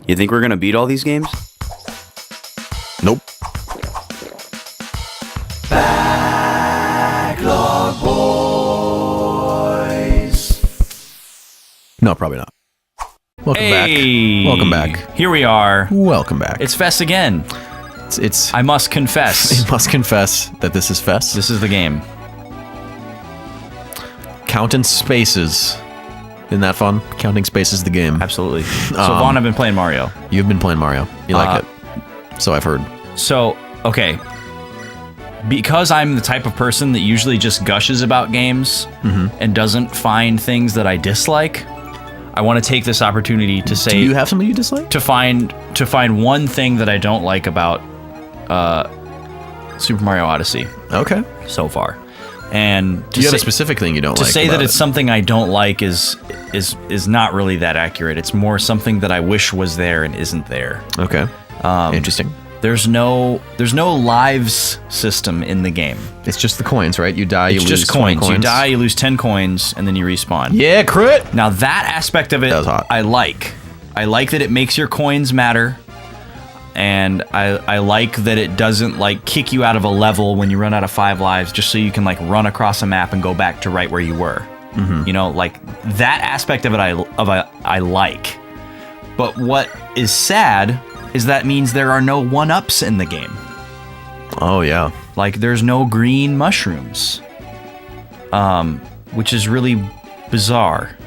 You think we're gonna beat all these games? Nope. Backlog boys. No, probably not. Welcome back. Welcome back. Here we are. Welcome back. It's Fess again. It's I must confess. I must confess that this is Fess. This is the game. Counting spaces. Isn't that fun? Counting spaces, the game. Absolutely. So Vaughn, I've been playing Mario. You've been playing Mario. You like it. So I've heard. So, okay. Because I'm the type of person that usually just gushes about games and doesn't find things that I dislike, I want to take this opportunity to say... Do you have something you dislike? To find one thing that I don't like about Super Mario Odyssey. Okay. So far. And do you have a specific thing you don't like? To say that it's something I don't like is not really that accurate. It's more something that I wish was there and isn't there. Okay. Interesting. There's no lives system in the game. It's just the coins, right? You die, you lose just coins. You die, you lose 10 coins, and then you respawn. Yeah, crit! Now that aspect of it, I like. I like that it makes your coins matter. And I like that it doesn't like kick you out of a level when you run out of 5 lives just so you can like run across a map and go back to right where you were. You know, like that aspect of it I like. But what is sad is that means there are no 1-ups in the game. Oh yeah. Like there's no green mushrooms. Which is really bizarre.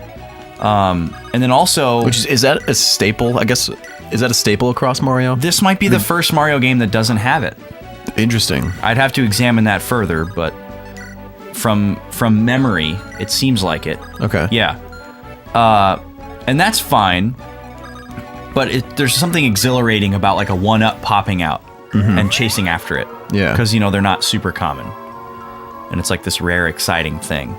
And then also is that a staple? I guess is that a staple across Mario? This might be the first Mario game that doesn't have it. Interesting. I'd have to examine that further, but from memory, it seems like it. Okay. Yeah. And that's fine, but there's something exhilarating about like a 1-up popping out and chasing after it. Yeah. Because, you know, they're not super common. And it's like this rare, exciting thing.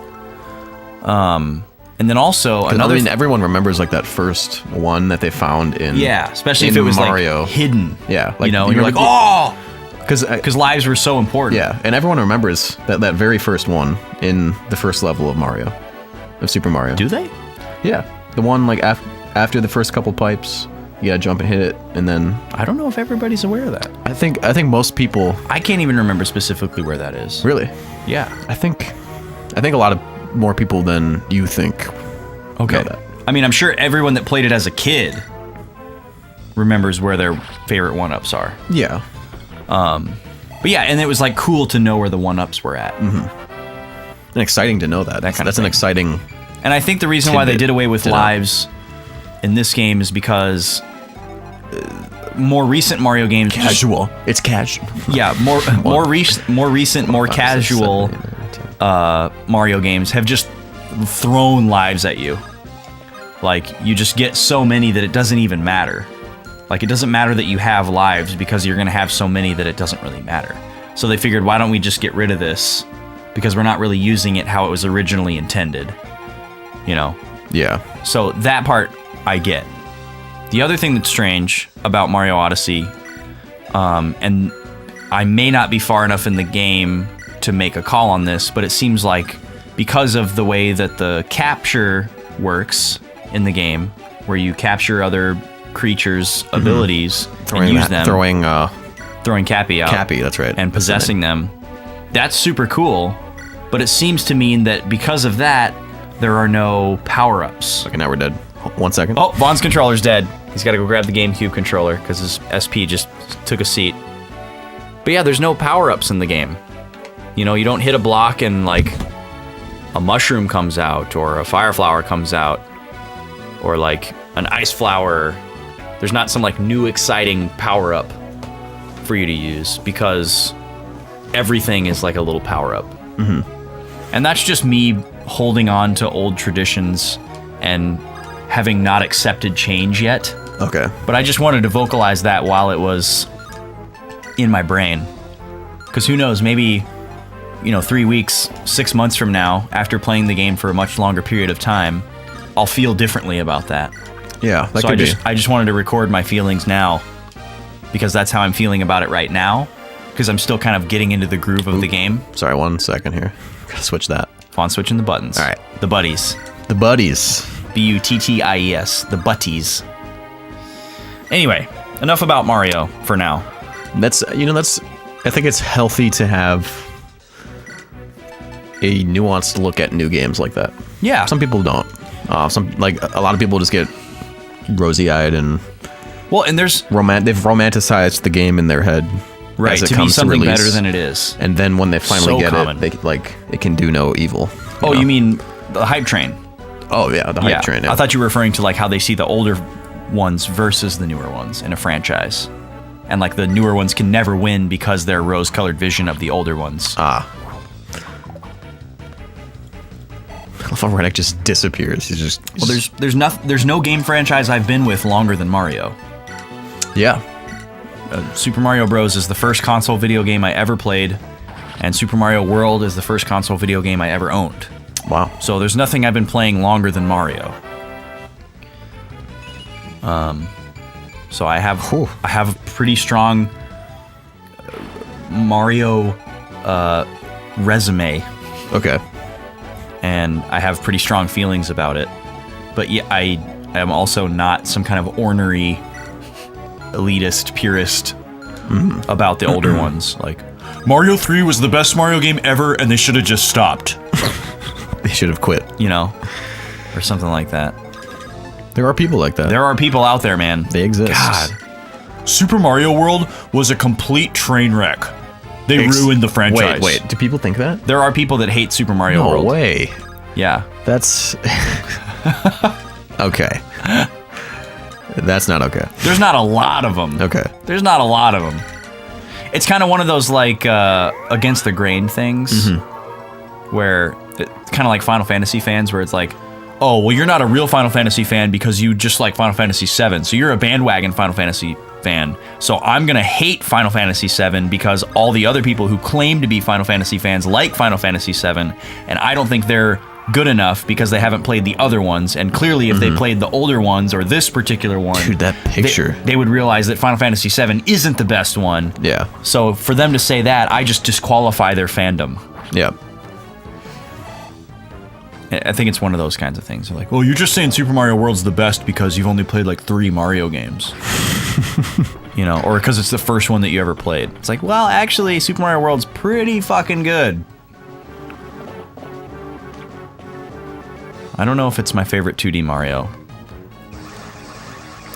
And then also another. I mean, everyone remembers like that first one that they found in. Yeah, especially if it was Mario. Like hidden. Yeah, like, you know, you're like, oh, because lives were so important. Yeah, and everyone remembers that very first one in the first level of Mario, of Super Mario. Do they? Yeah, the one like after the first couple pipes, you gotta jump and hit it, and then. I don't know if everybody's aware of that. I think most people. I can't even remember specifically where that is. Really? Yeah. I think a lot of more people than you think. Okay. I mean, I'm sure everyone that played it as a kid remembers where their favorite 1-ups are. Yeah. But yeah, and it was like cool to know where the 1-ups were at. And exciting to know that. That's an exciting. And I think the reason why they did away with lives in this game is because more recent Mario games It's casual. Yeah, more recent, more casual Mario games have just thrown lives at you. Like, you just get so many that it doesn't even matter. Like, it doesn't matter that you have lives because you're going to have so many that it doesn't really matter. So they figured, why don't we just get rid of this? Because we're not really using it how it was originally intended. You know? Yeah. So that part, I get. The other thing that's strange about Mario Odyssey, and I may not be far enough in the game to make a call on this, but it seems like because of the way that the capture works in the game, where you capture other creatures' abilities and use them, throwing Cappy out. Cappy, that's right. And possessing them. That's super cool, but it seems to mean that because of that, there are no power-ups. Okay, now we're dead. 1 second. Oh, Vaughn's controller's dead. He's got to go grab the GameCube controller because his SP just took a seat. But yeah, there's no power-ups in the game. You know, you don't hit a block and like a mushroom comes out or a fire flower comes out or like an ice flower. There's not some like new exciting power-up for you to use because everything is like a little power-up. And that's just me holding on to old traditions and having not accepted change yet. Okay. But I just wanted to vocalize that while it was in my brain. Because who knows, maybe, 3 weeks, 6 months from now, after playing the game for a much longer period of time, I'll feel differently about that. Yeah, that so could be. I just wanted to record my feelings now, because that's how I'm feeling about it right now, because I'm still kind of getting into the groove of the game. Sorry, 1 second here. Gotta switch that. Fawn switching the buttons. All right. The buddies. The buddies. Butties. The butties. Anyway, enough about Mario for now. That's I think it's healthy to have a nuanced look at new games like that. Yeah. Some people don't. Some like a lot of people just get rosy-eyed and well, and there's they've romanticized the game in their head. Right, as it to be comes something release. better than it is. And then when they finally So get common. it, it can do no evil. Oh, know? you mean the hype train? Oh yeah, the hype train. Yeah. I thought you were referring to like how they see the older ones versus the newer ones in a franchise. And like the newer ones can never win because their rose-colored vision of the older ones. I love how Reddick just disappears. He's just Well, there's no game franchise I've been with longer than Mario. yeah. Super Mario Bros. Is the first console video game I ever played, and Super Mario World is the first console video game I ever owned. Wow. So there's nothing I've been playing longer than Mario. So I have a pretty strong Mario resume, Okay. and I have pretty strong feelings about it. But yeah, I am also not some kind of ornery, elitist, purist about the older ones. Like, Mario 3 was the best Mario game ever, and they should have just stopped. They should have quit. You know? Or something like that. There are people like that. There are people out there, man. They exist. God. Super Mario World was a complete train wreck. They ruined the franchise. Wait. Do people think that? There are people that hate Super Mario No World. way. Yeah. That's okay. That's not okay. There's not a lot of them. Okay. There's not a lot of them. It's kind of one of those like against the grain things, where it's kind of like Final Fantasy fans, where it's like, oh, well, you're not a real Final Fantasy fan because you just like Final Fantasy VII, so you're a bandwagon Final Fantasy fan. So I'm gonna hate Final Fantasy VII because all the other people who claim to be Final Fantasy fans like Final Fantasy VII, and I don't think they're good enough because they haven't played the other ones. And clearly, if they played the older ones or this particular one, Dude, that picture. they would realize that Final Fantasy VII isn't the best one. Yeah. So for them to say that, I just disqualify their fandom. Yeah. I think it's one of those kinds of things. They're like, oh, you're just saying Super Mario World's the best because you've only played like 3 Mario games. You know, or because it's the first one that you ever played. It's like, well, actually, Super Mario World's pretty fucking good. I don't know if it's my favorite 2D Mario.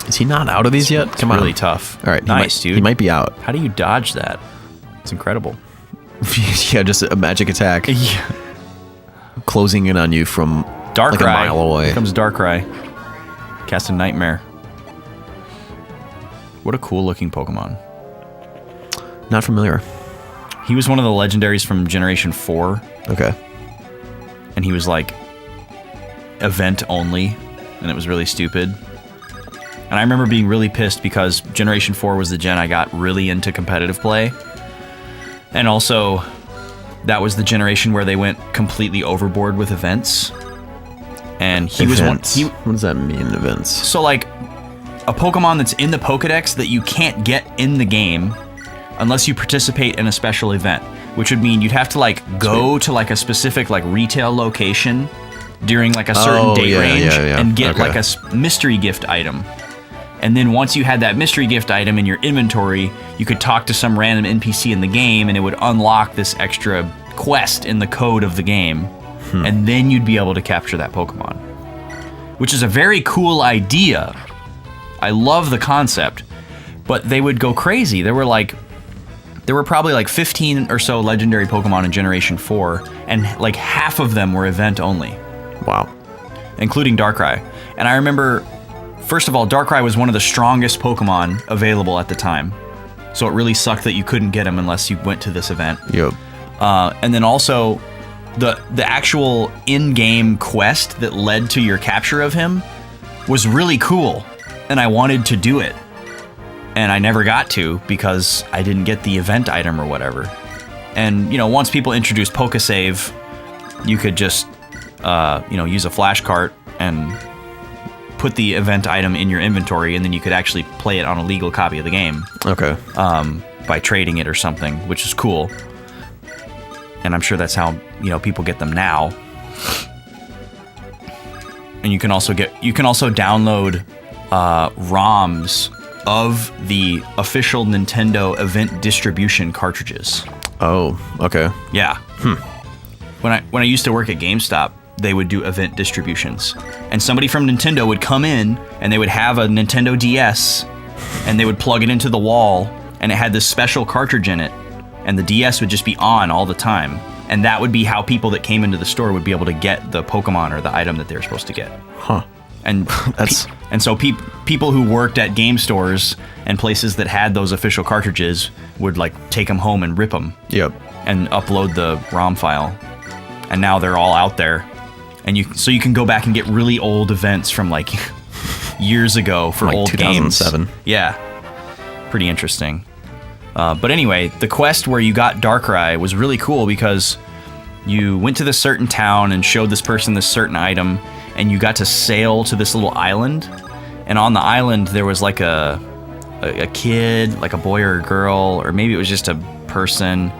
Is he not out of these yet? Come on. Really tough. All right. Nice, dude. He might be out. How do you dodge that? It's incredible. Yeah, just a magic attack. Yeah. Closing in on you from Darkrai. like a mile away. Here comes Darkrai. Cast a Nightmare. What a cool looking Pokemon. Not familiar. He was one of the legendaries from Generation 4, Okay. and he was like event only, and it was really stupid. And I remember being really pissed because Generation 4 was the gen I got really into competitive play. And also, that was the generation where they went completely overboard with events. And he Events. was one. What does that mean, events? So like a Pokemon that's in the Pokedex that you can't get in the game unless you participate in a special event, which would mean you'd have to like go to like a specific like retail location during like a certain date range and get like a mystery gift item. And then once you had that mystery gift item in your inventory, you could talk to some random NPC in the game and it would unlock this extra quest in the code of the game. And then you'd be able to capture that Pokemon, which is a very cool idea. I love the concept, but they would go crazy. There were probably like 15 or so legendary Pokemon in Generation 4, and like half of them were event only. Wow. Including Darkrai. And I remember, first of all, Darkrai was one of the strongest Pokemon available at the time. So it really sucked that you couldn't get him unless you went to this event. Yep. And then also, the actual in-game quest that led to your capture of him was really cool. And I wanted to do it. And I never got to because I didn't get the event item or whatever. And, you know, once people introduced Pokesave, you could just, use a flash cart and put the event item in your inventory, and then you could actually play it on a legal copy of the game. Okay. By trading it or something, which is cool. And I'm sure that's how, people get them now. And you can also download ROMs of the official Nintendo event distribution cartridges. Oh, okay. Yeah. When I used to work at GameStop, they would do event distributions. And somebody from Nintendo would come in and they would have a Nintendo DS and they would plug it into the wall and it had this special cartridge in it and the DS would just be on all the time. And that would be how people that came into the store would be able to get the Pokemon or the item that they were supposed to get. Huh. And so people who worked at game stores and places that had those official cartridges would like take them home and rip them. Yep. And upload the ROM file. And now they're all out there. And you can go back and get really old events from like years ago for like old 2007. games. Yeah. Pretty interesting. But anyway, the quest where you got Darkrai was really cool because you went to this certain town and showed this person this certain item, and you got to sail to this little island. And on the island, there was like a kid, like a boy or a girl, or maybe it was just a person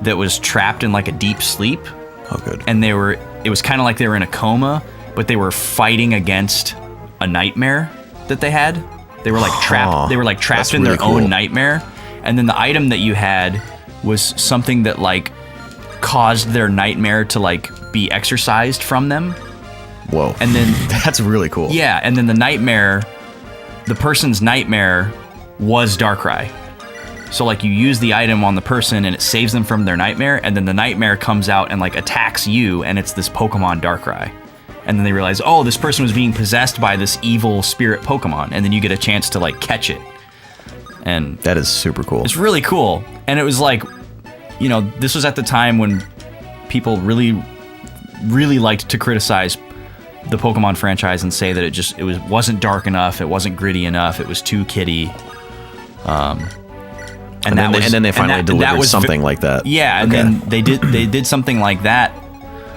that was trapped in like a deep sleep. Oh, good. And it was kind of like they were in a coma, but they were fighting against a nightmare that they had. They were like trapped. They were like trapped in really their cool. own nightmare. And then the item that you had was something that like caused their nightmare to like be exorcised from them. Whoa. And then that's really cool. yeah, and then the person's nightmare was Darkrai. So like you use the item on the person and it saves them from their nightmare, and then the nightmare comes out and like attacks you, and it's this Pokemon Darkrai. And then they realize, oh, this person was being possessed by this evil spirit Pokemon, and then you get a chance to like catch it. And that is super cool. it's really cool. And it was like, you know, this was at the time when people really, really liked to criticize the Pokemon franchise and say that it wasn't dark enough, it wasn't gritty enough, it was too kiddie. And then they finally delivered something like that. Yeah, and then they did something like that.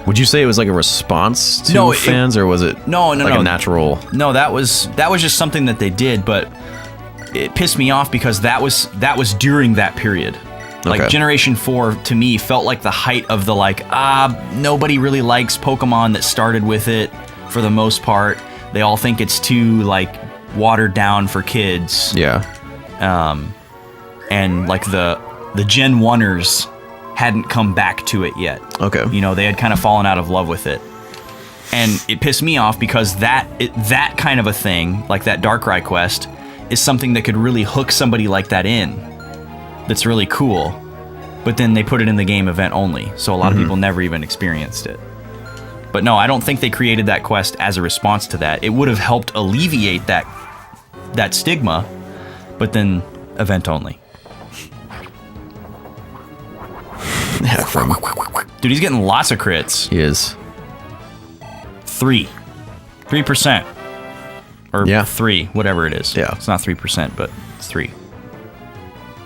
Would you say it was like a response to fans, or was it a natural? No, that was just something that they did, but it pissed me off because that was during that period. Like Generation 4 to me felt like the height of the like nobody really likes Pokemon that started with it for the most part. They all think it's too like watered down for kids. Yeah. And like the Gen 1ers hadn't come back to it yet. Okay. You know, they had kind of fallen out of love with it. And it pissed me off because that kind of a thing, like that Darkrai quest, is something that could really hook somebody like that in. That's really cool. But then they put it in the game event only, so a lot of people never even experienced it. But no, I don't think they created that quest as a response to that. It would have helped alleviate that stigma, but then event only. Dude, he's getting lots of crits. He is. 3%. Or 3, whatever it is. Yeah. It's not 3%, but it's 3.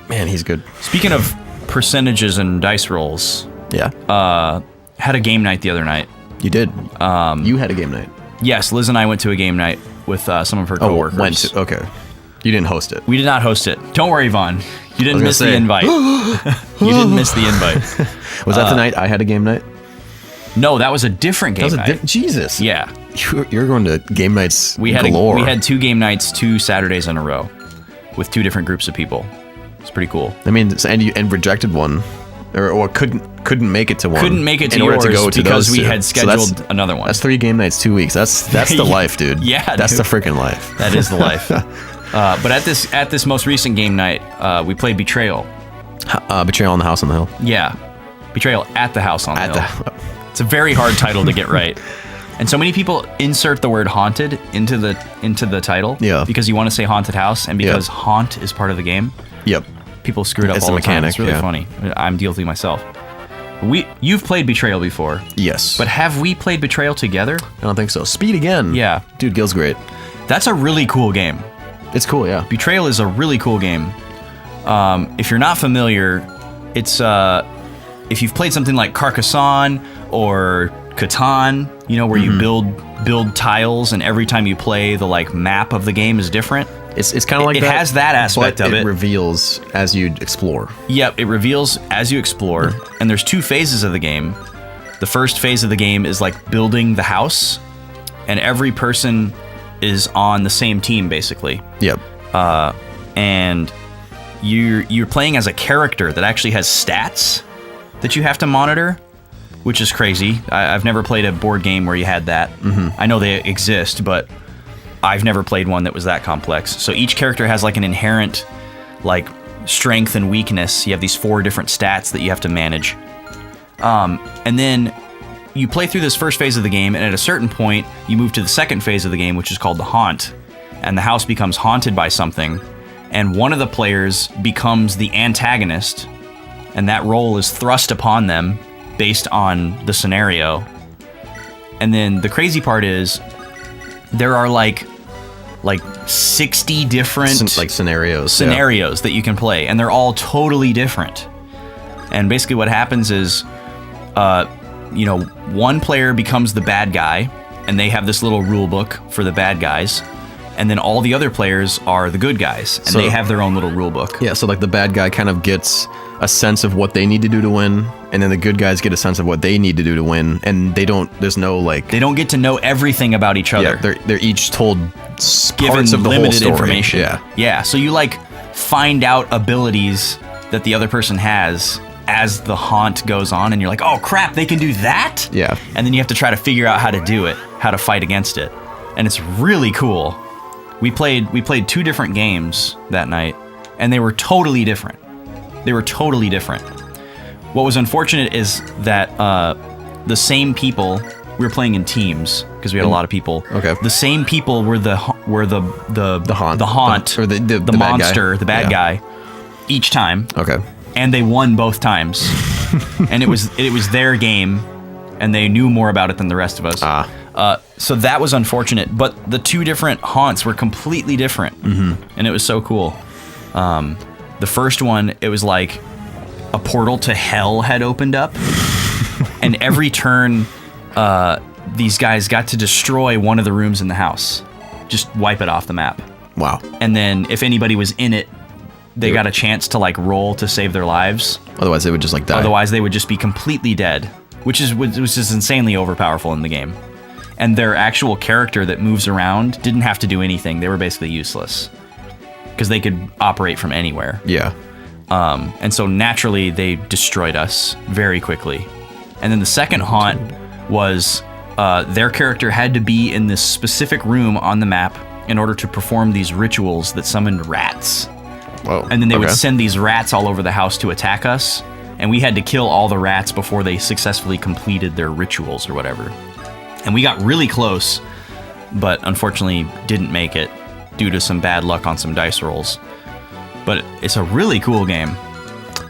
Man, he's good. Speaking of percentages and dice rolls, had a game night the other night. You did. You had a game night. Yes, Liz and I went to a game night with some of her coworkers. Okay. You didn't host it. We did not host it. Don't worry, Vaughn. You didn't miss the invite. You didn't miss the invite. Was that the night I had a game night? No, that was a different game night. Jesus. Yeah. You're going to game nights we galore. We had 2 game nights, 2 Saturdays in a row with 2 different groups of people. It's pretty cool. I mean, and rejected one, or couldn't make it to one. Couldn't make it to yours because we had scheduled another one. That's 3 game nights, 2 weeks. That's the life, dude. Yeah, that's the freaking life. That is the life. But at this most recent game night, we played Betrayal. Betrayal on the House on the Hill. Yeah, Betrayal at the House on the Hill. It's a very hard title to get right. And so many people insert the word haunted into the title because you want to say haunted house, and because haunt is part of the game. Yep. People screw it up all the time. It's really funny. I'm guilty myself. You've played Betrayal before. Yes. But have we played Betrayal together? I don't think so. Speed again. Yeah. Dude, Gil's great. That's a really cool game. It's cool, yeah. Betrayal is a really cool game. If you're not familiar, it's if you've played something like Carcassonne or Catan, you know, where you build tiles, and every time you play, the like map of the game is different. It's kind of like it has that aspect of it. It reveals as you explore. Yep, it reveals as you explore, and there's 2 phases of the game. The first phase of the game is like building the house, and every person is on the same team basically. Yep. and you're playing as a character that actually has stats that you have to monitor, which is crazy. I've never played a board game where you had that. I know they exist, but I've never played one that was that complex. So each character has like an inherent like strength and weakness. You have these 4 different stats that you have to manage. And then you play through this first phase of the game, and at a certain point, you move to the second phase of the game, which is called the Haunt. And the house becomes haunted by something, and one of the players becomes the antagonist, and that role is thrust upon them based on the scenario. And then the crazy part is, there are like 60 different scenarios that you can play, and they're all totally different. And basically what happens is, one player becomes the bad guy, and they have this little rule book for the bad guys, and then all the other players are the good guys, and they have their own little rule book. Yeah, so like the bad guy kind of gets a sense of what they need to do to win, and then the good guys get a sense of what they need to do to win, and they don't get to know everything about each other. Yeah, they're each told given parts of the limited whole story. Information. Yeah. So you like find out abilities that the other person has as the haunt goes on, and you're like, oh crap, they can do that? Yeah. And then you have to try to figure out how to do it, how to fight against it. And it's really cool. We played 2 different games that night, and they were totally different. What was unfortunate is that the same people, we were playing in teams because we had a lot of people. Okay. The same people were the haunt, or the monster, the bad guy, each time. Okay. And they won both times. And it was their game, and they knew more about it than the rest of us. So that was unfortunate, but the 2 different haunts were completely different, and it was so cool. The first one, it was like a portal to hell had opened up, and every turn, these guys got to destroy one of the rooms in the house, just wipe it off the map. Wow. And then if anybody was in it, they got a chance to like roll to save their lives. Otherwise, they would just like die. Otherwise, they would just be completely dead, which is insanely overpowerful in the game. And their actual character that moves around didn't have to do anything. They were basically useless because they could operate from anywhere. Yeah. And so naturally, they destroyed us very quickly. And then the second haunt was their character had to be in this specific room on the map in order to perform these rituals that summoned rats. Whoa. And then they would send these rats all over the house to attack us, and we had to kill all the rats before they successfully completed their rituals or whatever. And we got really close, but unfortunately didn't make it due to some bad luck on some dice rolls. But it's a really cool game.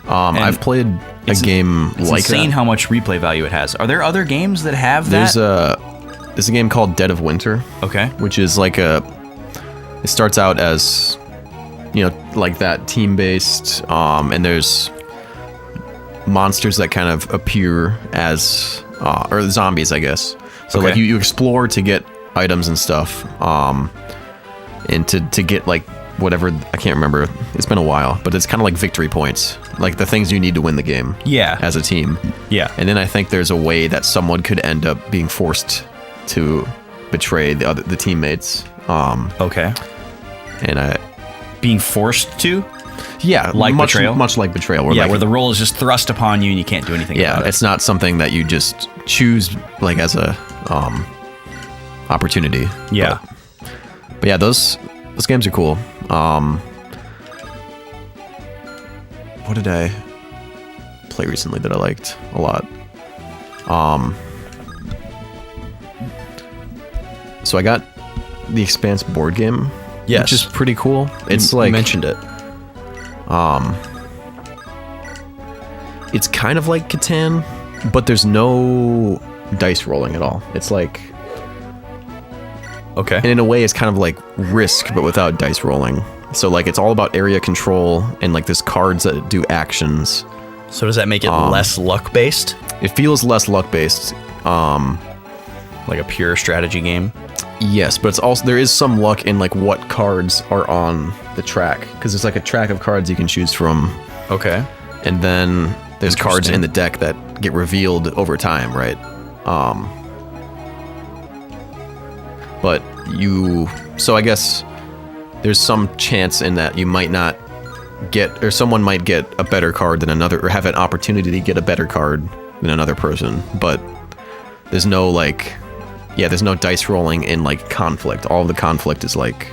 I've played a game like that. It's insane how much replay value it has. Are there other games that have that? There's a game called Dead of Winter. Okay. Which is like it starts out as, like that team-based, and there's monsters that kind of appear as, or zombies, I guess. So like you explore to get items and stuff, and to get like whatever, I can't remember. It's been a while, but it's kind of like victory points, like the things you need to win the game. Yeah. As a team. Yeah. And then I think there's a way that someone could end up being forced to betray the teammates. Okay. And being forced to? Yeah, like betrayal? Much like betrayal. Where the role is just thrust upon you and you can't do anything about it. Yeah, it's not something that you just choose like as a opportunity. Yeah. But yeah, those games are cool. What did I play recently that I liked a lot? So I got the Expanse board game. Yes. Which is pretty cool. It's you like mentioned it. It's kind of like Catan, but there's no dice rolling at all. It's like, okay, and in a way, it's kind of like Risk, but without dice rolling. So like, it's all about area control and like there's cards that do actions. So does that make it less luck based? It feels less luck based. Like a pure strategy game. Yes, but it's also there is some luck in like what cards are on the track, because there's like a track of cards you can choose from. Okay. And then there's cards in the deck that get revealed over time, right? So I guess there's some chance in that you might not get, or someone might get a better card than another, or have an opportunity to get a better card than another person, but there's no like, yeah, there's no dice rolling in like conflict. All of the conflict is like,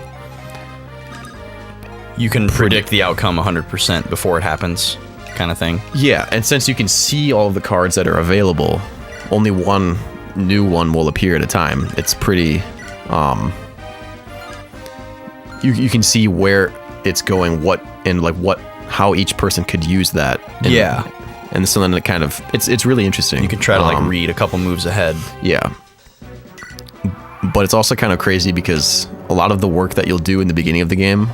you can predict the outcome 100% before it happens, kind of thing. yeah, and since you can see all of the cards that are available, only one new one will appear at a time. It's pretty, you can see where it's going, what, and like what, how each person could use that. And, Yeah. And so then it kind of, it's really interesting. You can try to like read a couple moves ahead. Yeah. But it's also kind of crazy because a lot of the work that you'll do in the beginning of the game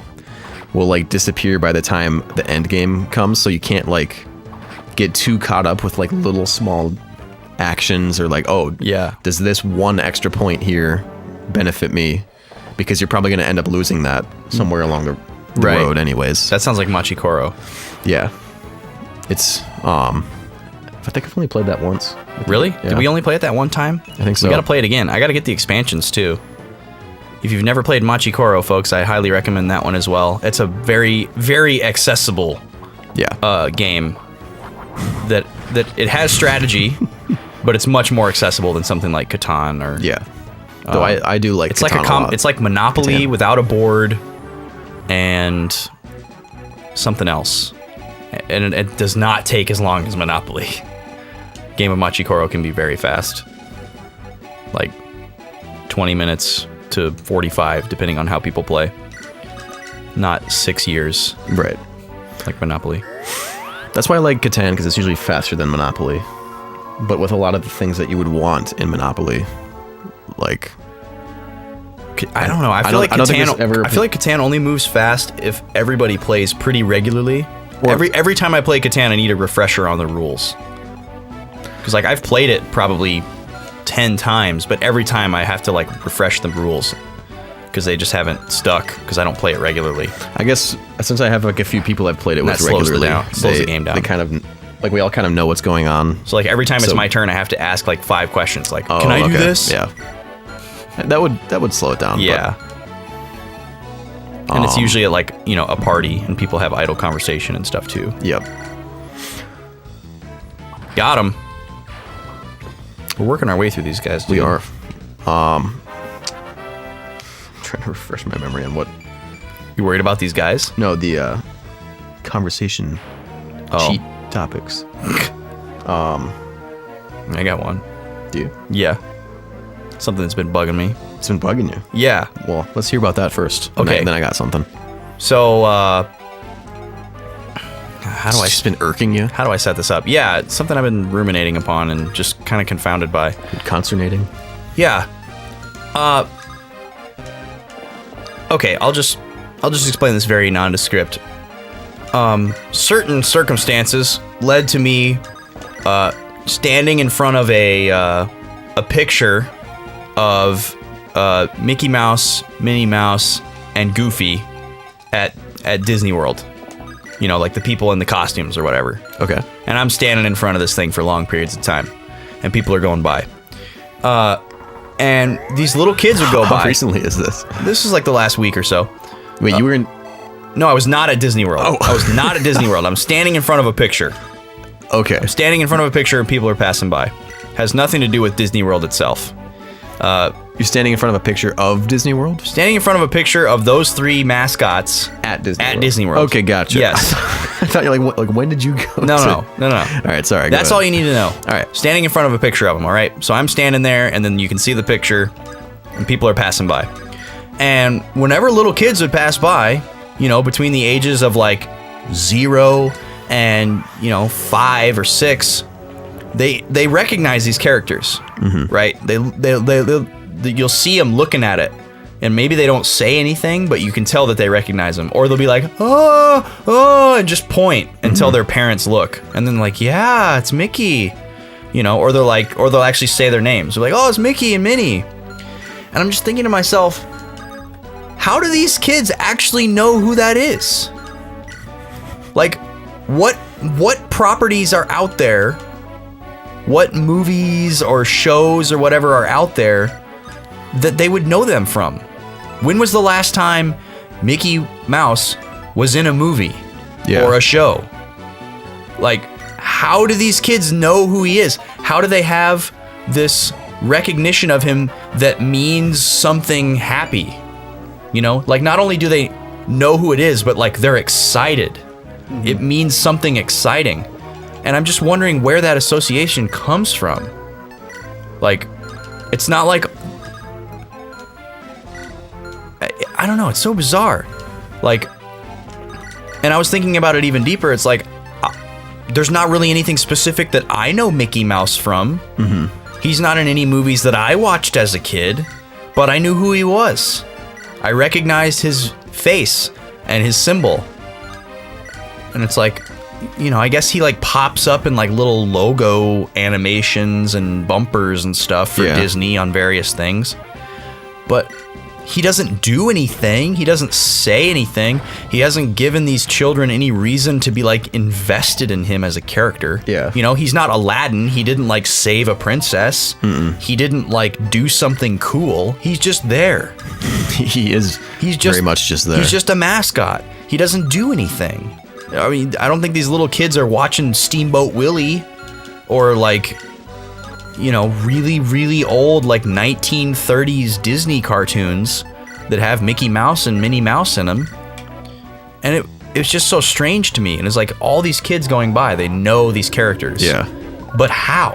will like disappear by the time the end game comes, so you can't like get too caught up with like little small actions or like, oh, Yeah. does this one extra point here benefit me? Because you're probably going to end up losing that somewhere along the Right. road anyways. That sounds like Machikoro. Yeah. It's I think I've only played that once. Really? Yeah. Did we only play it that one time? I think so. We gotta play it again. I gotta get the expansions too. If you've never played Machikoro, folks, I highly recommend that one as well. It's a very, very accessible Yeah. game. That it has strategy, but it's much more accessible than something like Catan or Yeah. Though I do like It's like Catan a lot. it's like Monopoly Catan. without a board and something else. And it does not take as long as Monopoly. Game of Machikoro can be very fast. Like 20 minutes to 45, depending on how people play. Not 6 years Right. like Monopoly. That's why I like Catan, because it's usually faster than Monopoly. But with a lot of the things that you would want in Monopoly, like I don't know. I feel like Catan only moves fast if everybody plays pretty regularly. Or- Every time I play Catan, I need a refresher on the rules. Because like I've played it probably 10 times, but every time I have to like refresh the rules because they just haven't stuck because I don't play it regularly. I guess since I have like a few people I've played it with That slows it regularly, down. Slows the game down. They kind of like, we all kind of know what's going on. So like every time it's So- my turn, I have to ask like 5 questions. Like, Oh, can I do okay. this? Yeah. That would slow it down. Yeah. And it's usually at like, you know, a party and people have idle conversation and stuff too. But, yep. Got him. We're working our way through these guys. We dude. are. Trying to refresh my memory on what. You worried about these guys? No, the conversation Oh. cheat topics. I got one. Do you? Yeah. Something that's been bugging me. It's been bugging you. Yeah. Well, let's hear about that first. Okay. Then I got something. So, how do I It's just been irking you. how do I set this up? Yeah, it's something I've been ruminating upon and just kind of confounded by. Consternating. Yeah. Okay, I'll just explain this very nondescript. Certain circumstances led to me standing in front of a picture of Mickey Mouse, Minnie Mouse, and Goofy at Disney World. You know, like the people in the costumes or whatever. Okay. And I'm standing in front of this thing for long periods of time, and people are going by. And these little kids would go How by. recently is this? This was like the last week or so. Wait, you were in. No, I was not at Disney World. Oh. I was not at Disney World. I'm standing in front of a picture. Okay. Standing in front of a picture and people are passing by. Has nothing to do with Disney World itself. You're standing in front of a picture of Disney World? Standing in front of a picture of those 3 mascots At Disney at World. Disney World. Okay, gotcha. Yes. I thought you're like, when did you go? No. All right, sorry. That's all you need to know. All right. Standing in front of a picture of them, all right? So I'm standing there, and then you can see the picture, and people are passing by. And whenever little kids would pass by, you know, between the ages of like 0 and, 5 or 6, they recognize these characters, right? You'll see them looking at it, and maybe they don't say anything, but you can tell that they recognize them. Or they'll be like, oh, and just point until their parents look, and then like, yeah, it's Mickey, or they'll actually say their names. They're like, oh, it's Mickey and Minnie, and I'm just thinking to myself, how do these kids actually know who that is? Like, what properties are out there? What movies or shows or whatever are out there that they would know them from? When was the last time Mickey Mouse was in a movie Yeah. or a show. Like, how do these kids know who he is? How do they have this recognition of him that means something happy? You know, like not only do they know who it is, but like they're excited. It means something exciting. And I'm just wondering where that association comes from. Like, it's not like, I don't know, it's so bizarre. Like, and I was thinking about it even deeper. It's like, there's not really anything specific that I know Mickey Mouse from. He's not in any movies that I watched as a kid, but I knew who he was. I recognized his face and his symbol. And it's like, you know, I guess he like pops up in like little logo animations and bumpers and stuff for Disney on various things. But he doesn't do anything. He doesn't say anything. He hasn't given these children any reason to be like invested in him as a character. Yeah. You know, he's not Aladdin. He didn't like save a princess. He didn't like do something cool. He's just there. He's just very much just there. He's just a mascot. He doesn't do anything. I mean, I don't think these little kids are watching Steamboat Willie or like, you know, really, really old like 1930s Disney cartoons that have Mickey Mouse and Minnie Mouse in them. And it was just so strange to me. And it's like all these kids going by, they know these characters. Yeah. But how?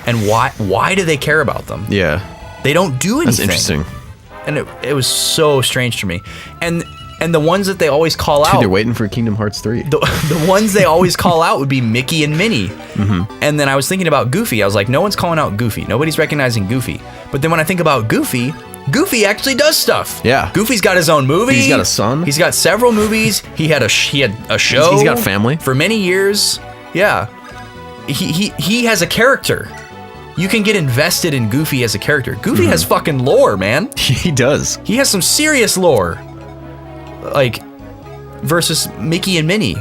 And why do they care about them? Yeah. They don't do anything. That's interesting. And it was so strange to me. And the ones that they always call out... They're waiting for Kingdom Hearts 3. The ones they always call out would be Mickey and Minnie. And then I was thinking about Goofy. I was like, no one's calling out Goofy. Nobody's recognizing Goofy. But then when I think about Goofy, Goofy actually does stuff. Yeah. Goofy's got his own movie. He's got a son. He's got several movies. He had a show. He's got family. For many years. Yeah. He has a character. You can get invested in Goofy as a character. Goofy has fucking lore, man. He does. He has some serious lore. Like, versus Mickey and Minnie.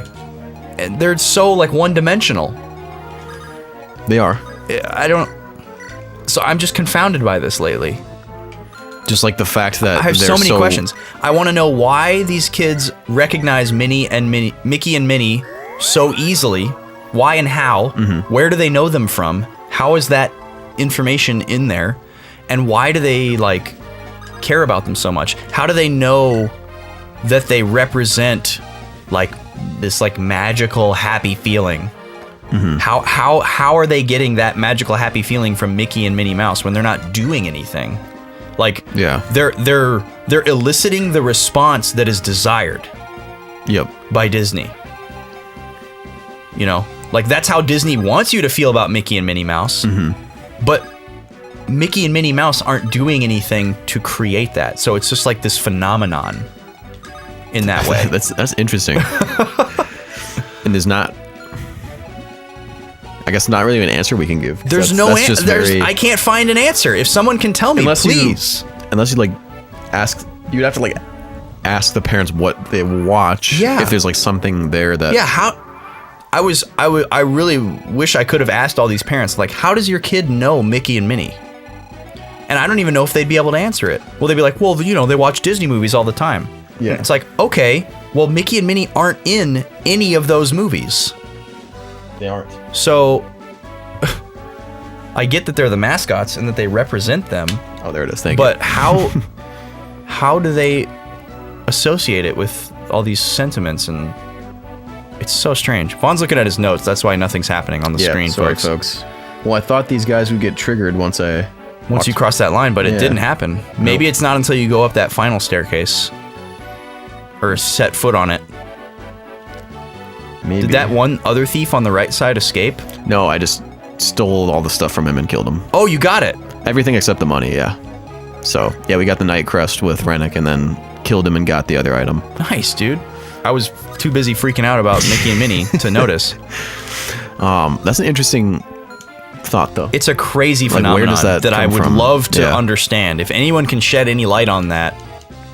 And they're so, like, one-dimensional. They are. So I'm just confounded by this lately. Just like the fact that I have so many questions. I want to know why these kids recognize Mickey and Minnie so easily. Why and how. Where do they know them from? How is that information in there? And why do they, like, care about them so much? How do they know that they represent like this like magical happy feeling? How are they getting that magical happy feeling from Mickey and Minnie Mouse when they're not doing anything? Like, they're eliciting the response that is desired. By Disney. You know, like that's how Disney wants you to feel about Mickey and Minnie Mouse. But Mickey and Minnie Mouse aren't doing anything to create that. So it's just like this phenomenon in that way. That's interesting. And there's not, I guess, not really an answer we can give. There's no answer. I can't find an answer. If someone can tell me, please. Unless you like ask, you'd have to like ask the parents what they watch. Yeah. If there's like something there that. Yeah. I really wish I could have asked all these parents, like, how does your kid know Mickey and Minnie? And I don't even know if they'd be able to answer it. Well, they'd be like, well, you know, they watch Disney movies all the time. Yeah. It's like, okay, well, Mickey and Minnie aren't in any of those movies. They aren't. So, I get that they're the mascots and that they represent them. Oh, there it is. Thank you. But how do they associate it with all these sentiments? And it's so strange. Vaughn's looking at his notes. That's why nothing's happening on the screen, sorry, folks. Well, I thought these guys would get triggered once you cross that line, but it didn't happen. Maybe it's not until you go up that final staircase or set foot on it. Maybe. Did that one other thief on the right side escape? No, I just stole all the stuff from him and killed him. Oh, you got it. Everything except the money, yeah. So, yeah, we got the Night Crest with Rennick and then killed him and got the other item. Nice, dude. I was too busy freaking out about Mickey and Minnie to notice. That's an interesting thought, though. It's a crazy phenomenon that I would love to understand. If anyone can shed any light on that,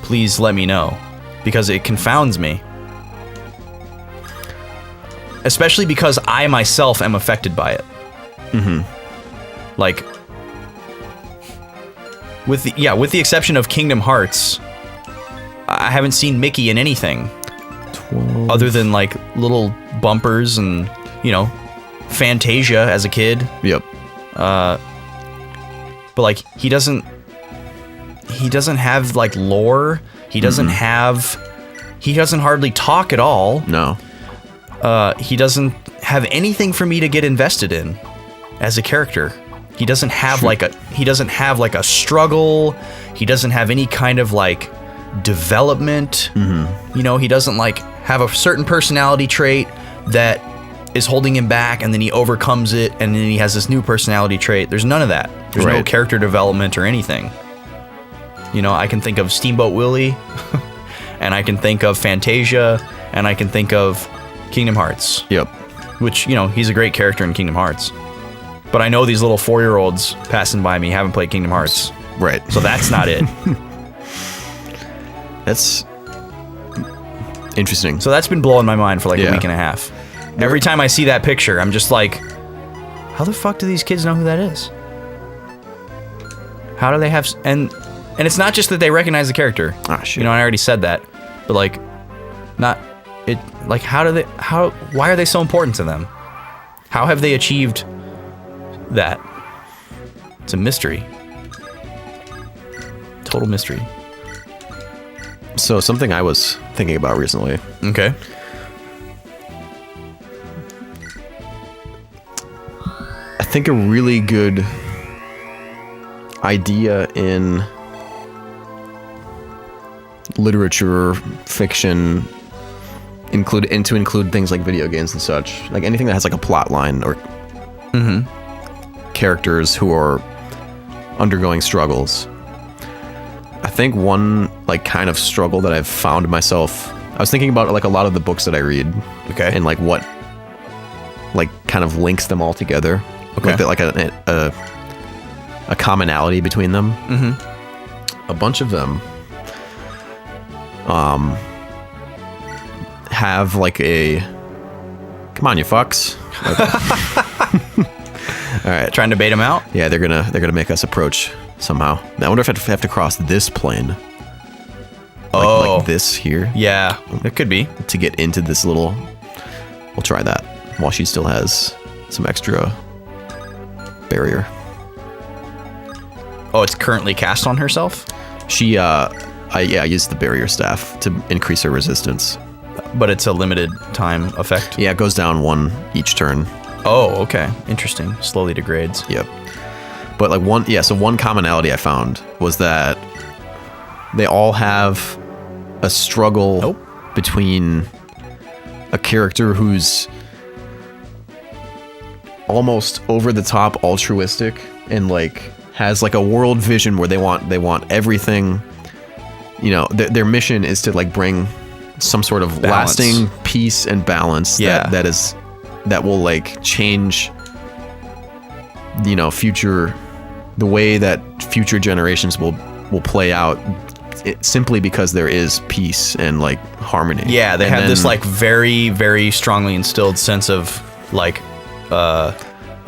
please let me know, because it confounds me. Especially because I myself am affected by it. Like, with the exception of Kingdom Hearts, I haven't seen Mickey in anything 12. other than like little bumpers and, you know, Fantasia as a kid. Yep. But like he doesn't have like lore. He doesn't hardly talk at all. No. He doesn't have anything for me to get invested in as a character. He doesn't have like a struggle. He doesn't have any kind of like development. You know, he doesn't like have a certain personality trait that is holding him back, and then he overcomes it, and then he has this new personality trait. There's none of that. There's no character development or anything. You know, I can think of Steamboat Willie, and I can think of Fantasia, and I can think of Kingdom Hearts. Yep. Which, you know, he's a great character in Kingdom Hearts. But I know these little 4-year-olds passing by me haven't played Kingdom Hearts. Right. So that's not it. That's interesting. So that's been blowing my mind for like a Yeah. week and a half. Every time I see that picture, I'm just like, how the fuck do these kids know who that is? How do they have... And it's not just that they recognize the character. Ah, shit. You know, I already said that. But like, not... It like, why are they so important to them? How have they achieved that? It's a mystery. Total mystery. So something I was thinking about recently. Okay. I think a really good idea in literature, fiction, to include things like video games and such, like anything that has like a plot line or characters who are undergoing struggles. I think one like kind of struggle that I've found myself, I was thinking about like a lot of the books that I read, Okay. and like what like kind of links them all together. Okay. Like a commonality between them. A bunch of them have like a, come on, you fucks. All right. Trying to bait him out? Yeah, they're gonna make us approach somehow. I wonder if I have to cross this plane. Like this here. Yeah, it could be. To get into this little, we'll try that while she still has some extra barrier. Oh, it's currently cast on herself? She I used the barrier staff to increase her resistance. But it's a limited time effect? Yeah, it goes down 1 each turn. Oh, okay. Interesting. Slowly degrades. Yep. But like one commonality I found was that they all have a struggle between a character who's almost over the top altruistic and like has like a world vision where they want everything, you know, their mission is to like bring some sort of balance. lasting peace and balance that will like change, you know, the way that future generations will play out, simply because there is peace and like harmony. Yeah, they have this like very, very strongly instilled sense of like a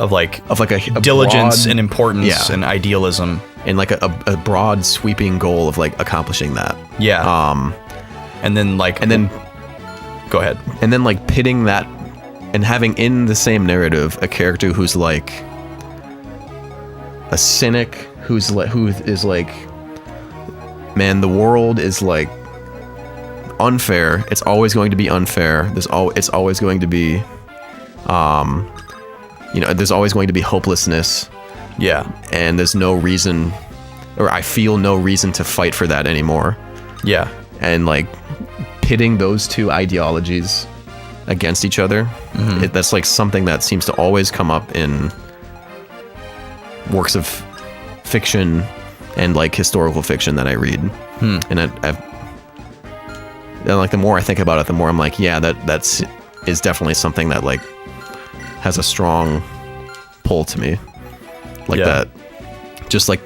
diligence broad, and importance and idealism, and like a broad sweeping goal of like accomplishing that. Yeah. And then go ahead. And then like pitting that and having in the same narrative a character who's like a cynic, who is like, man, the world is like unfair. It's always going to be unfair. It's always going to be, you know, there's always going to be hopelessness. Yeah. And there's no reason, or I feel no reason to fight for that anymore. Yeah. And like pitting those two ideologies against each other, that's like something that seems to always come up in works of fiction and like historical fiction that I read. And and like the more I think about it, the more I'm like, yeah, that's definitely something that like has a strong pull to me. Like that, just like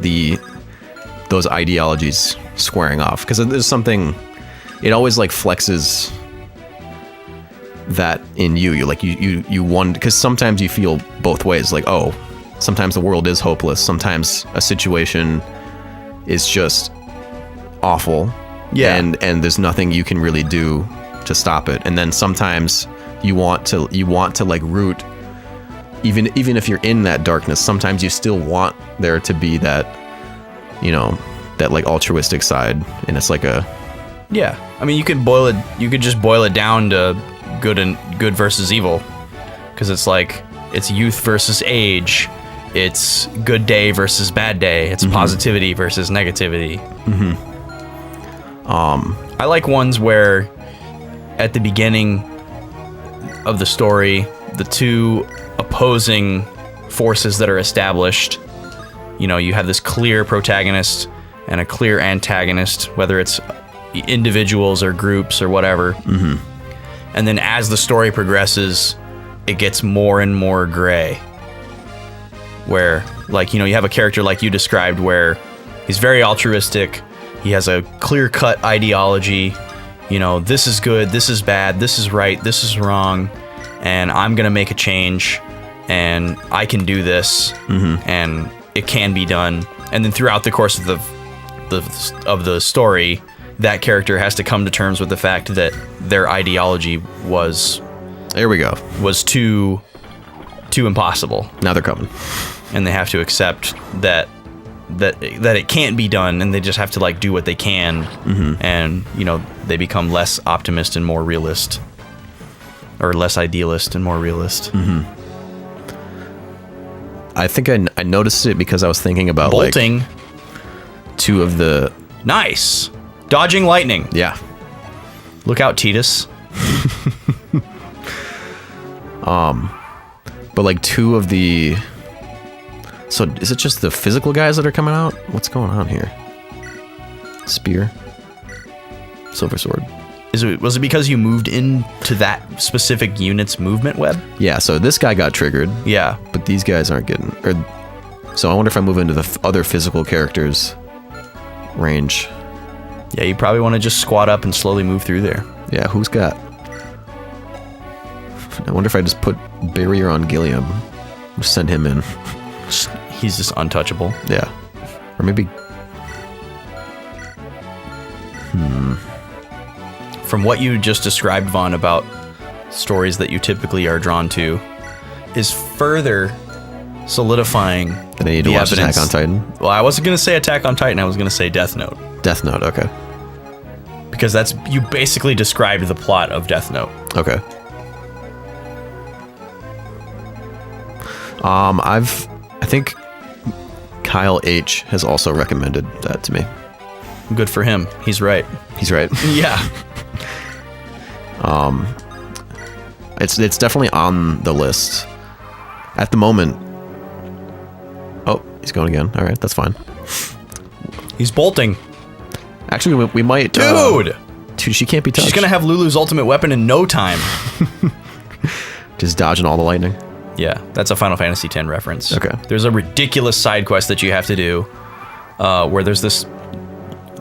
those ideologies squaring off, because there's something, it always like flexes that in you. You wonder, because sometimes you feel both ways, like, oh, sometimes the world is hopeless, sometimes a situation is just awful, Yeah. and there's nothing you can really do to stop it. And then sometimes you want to like root, even if you're in that darkness, sometimes you still want there to be that, you know, that like altruistic side, and it's like a Yeah, I mean, you could just boil it down to good versus evil, because it's like it's youth versus age, it's good day versus bad day, it's positivity versus negativity. I like ones where at the beginning of the story, the two opposing forces that are established, you know, you have this clear protagonist and a clear antagonist, whether it's individuals or groups or whatever. And then as the story progresses, it gets more and more gray, where, like, you know, you have a character like you described where he's very altruistic, he has a clear-cut ideology, you know, this is good, this is bad, this is right, this is wrong, and I'm gonna make a change, and I can do this, and it can be done. And then throughout the course of the story, that character has to come to terms with the fact that their ideology was too impossible. Now they're coming, and they have to accept that it can't be done, and they just have to like do what they can. And you know, they become less optimist and more realist, or less idealist and more realist. I think I noticed it because I was thinking about Bolting. like two of the Nice. Dodging lightning. yeah. Look out, Titus. But like two of the, so is it just the physical guys that are coming out? What's going on here? Spear, silver sword. Was it because you moved into that specific unit's movement web? Yeah, so this guy got triggered, Yeah. but these guys aren't getting. So I wonder if I move into the other physical characters' range. Yeah, you probably want to just squat up and slowly move through there. Yeah, who's got? I wonder if I just put barrier on Gilliam, just send him in. He's just untouchable. Yeah, or maybe. From what you just described, Vaughn, about stories that you typically are drawn to, is further solidifying Then I need to the watch evidence. Attack on Titan. Well, I wasn't going to say Attack on Titan. I was going to say Death Note. Death Note. Okay. Because you basically described the plot of Death Note. Okay. I think Kyle H has also recommended that to me. Good for him. He's right. He's right. Yeah. It's definitely on the list at the moment. Oh, he's going again. All right, that's fine. He's bolting. Actually, we might. Dude! Dude, she can't be touched. She's going to have Lulu's ultimate weapon in no time. Just dodging all the lightning. Yeah, that's a Final Fantasy X reference. Okay. There's a ridiculous side quest that you have to do where there's this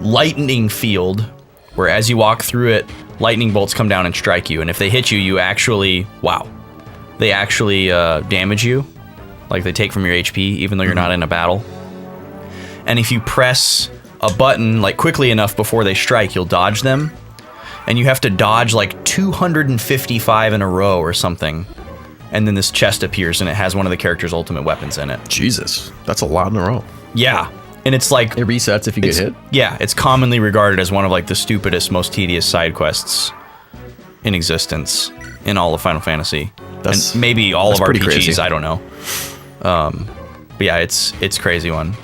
lightning field where as you walk through it, lightning bolts come down and strike you. And if they hit you, they actually damage you. Like they take from your HP, even though you're not in a battle. And if you press a button like quickly enough before they strike, you'll dodge them. And you have to dodge like 255 in a row or something. And then this chest appears and it has one of the character's ultimate weapons in it. Jesus, that's a lot in a row. Yeah. And it's like... It resets if you get hit? Yeah, it's commonly regarded as one of like the stupidest, most tedious side quests in existence in all of Final Fantasy. And maybe all of pretty RPGs, crazy. I don't know. But yeah, it's crazy one.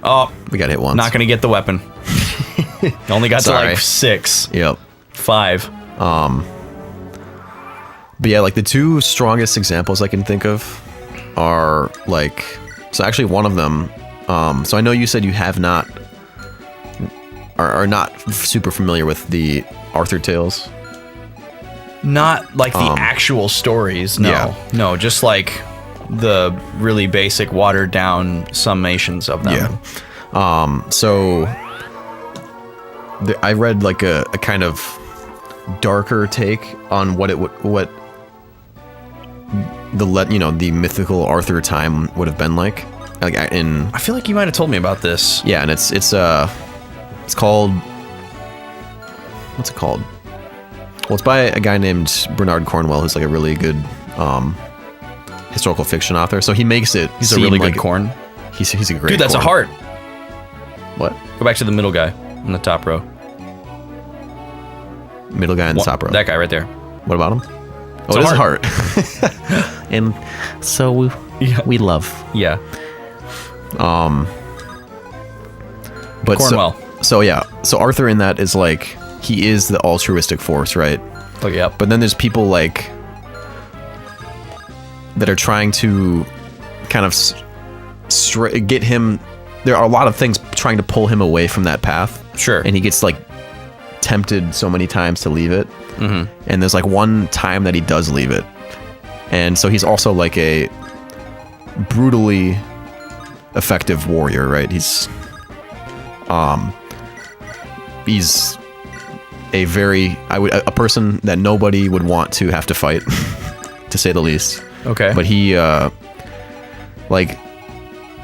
Oh, We got hit once. not gonna get the weapon. Only got to Sorry. like 6, Yep. 5. But yeah, like the two strongest examples I can think of are like, so actually one of them, so I know you said you have not, are not super familiar with the Arthur tales. Not like the actual stories, no. Yeah. No, just like the really basic watered down summations of them. Yeah. So I read like a kind of darker take on what the mythical Arthur time would have been like in. I feel like you might have told me about this. Yeah, and it's It's called. What's it called? Well, it's by a guy named Bernard Cornwell, who's like a really good historical fiction author. So he makes it. He's a seem really like good corn. He's a great. Dude, that's corn. a heart. What? Go back to the middle guy in the top row. Middle guy in the top row. That guy right there. What about him? Oh, it is a heart. And so we love. Yeah. But Cornwell. So Arthur in that is like, he is the altruistic force, right? Oh, yeah. But then there's people like that are trying to kind of get him. There are a lot of things trying to pull him away from that path. Sure. And he gets like tempted so many times to leave it. Mm-hmm. And there's like one time that he does leave it. And so he's also like a brutally effective warrior, right? He's a person that nobody would want to have to fight, to say the least. Okay. But he, like,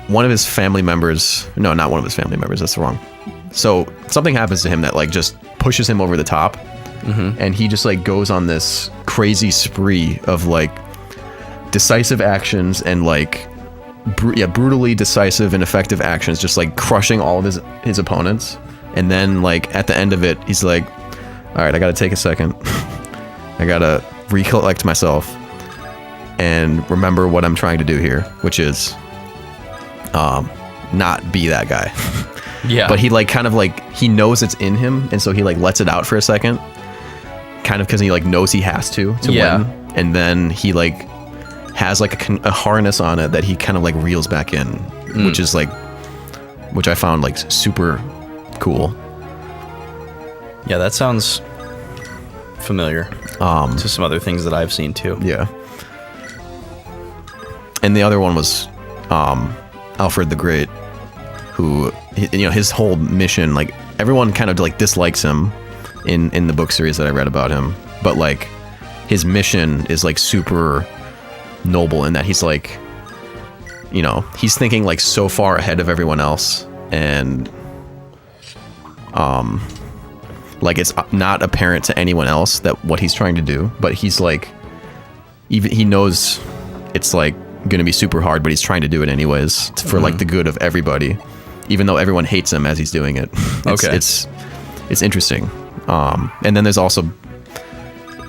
one of his family members, no, not one of his family members, that's wrong. So something happens to him that like just pushes him over the top. Mm-hmm. And he just like goes on this crazy spree of like decisive actions and like brutally decisive and effective actions, just like crushing all of his opponents. And then like at the end of it, he's like, all right, I gotta take a second. I gotta recollect myself and remember what I'm trying to do here, which is not be that guy. Yeah. But he like kind of like, he knows it's in him, and so he like lets it out for a second, kind of because he like knows he has to win. And then he like has like a harness on it that he kind of like reels back in, which is like, which I found like super cool. Yeah, that sounds familiar to some other things that I've seen too. Yeah. And the other one was Alfred the Great, who, you know, his whole mission, like everyone kind of like dislikes him in the book series that I read about him, but like his mission is like super noble in that he's like, you know, he's thinking like so far ahead of everyone else, and like it's not apparent to anyone else that what he's trying to do, but he's like, even he knows it's like gonna be super hard, but he's trying to do it anyways for like the good of everybody, even though everyone hates him as he's doing it. It's interesting. And then there's also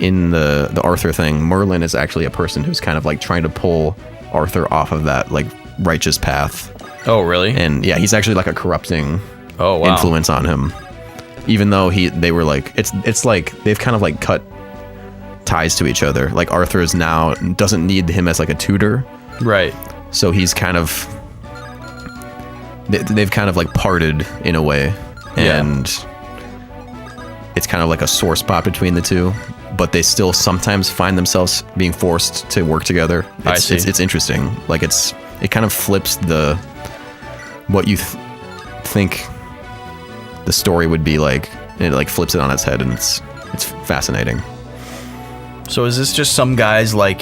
in the Arthur thing, Merlin is actually a person who's kind of like trying to pull Arthur off of that like righteous path. Oh, really? And yeah, he's actually like a corrupting wow. influence on him, even though they were like, it's like they've kind of like cut ties to each other. Like Arthur is now doesn't need him as like a tutor, right? So he's kind of, they've kind of like parted in a way, and it's kind of like a sore spot between the two, but they still sometimes find themselves being forced to work together. I see. It's interesting. Like it kind of flips what you think the story would be like, and it like flips it on its head, and it's fascinating. So is this just some guy's like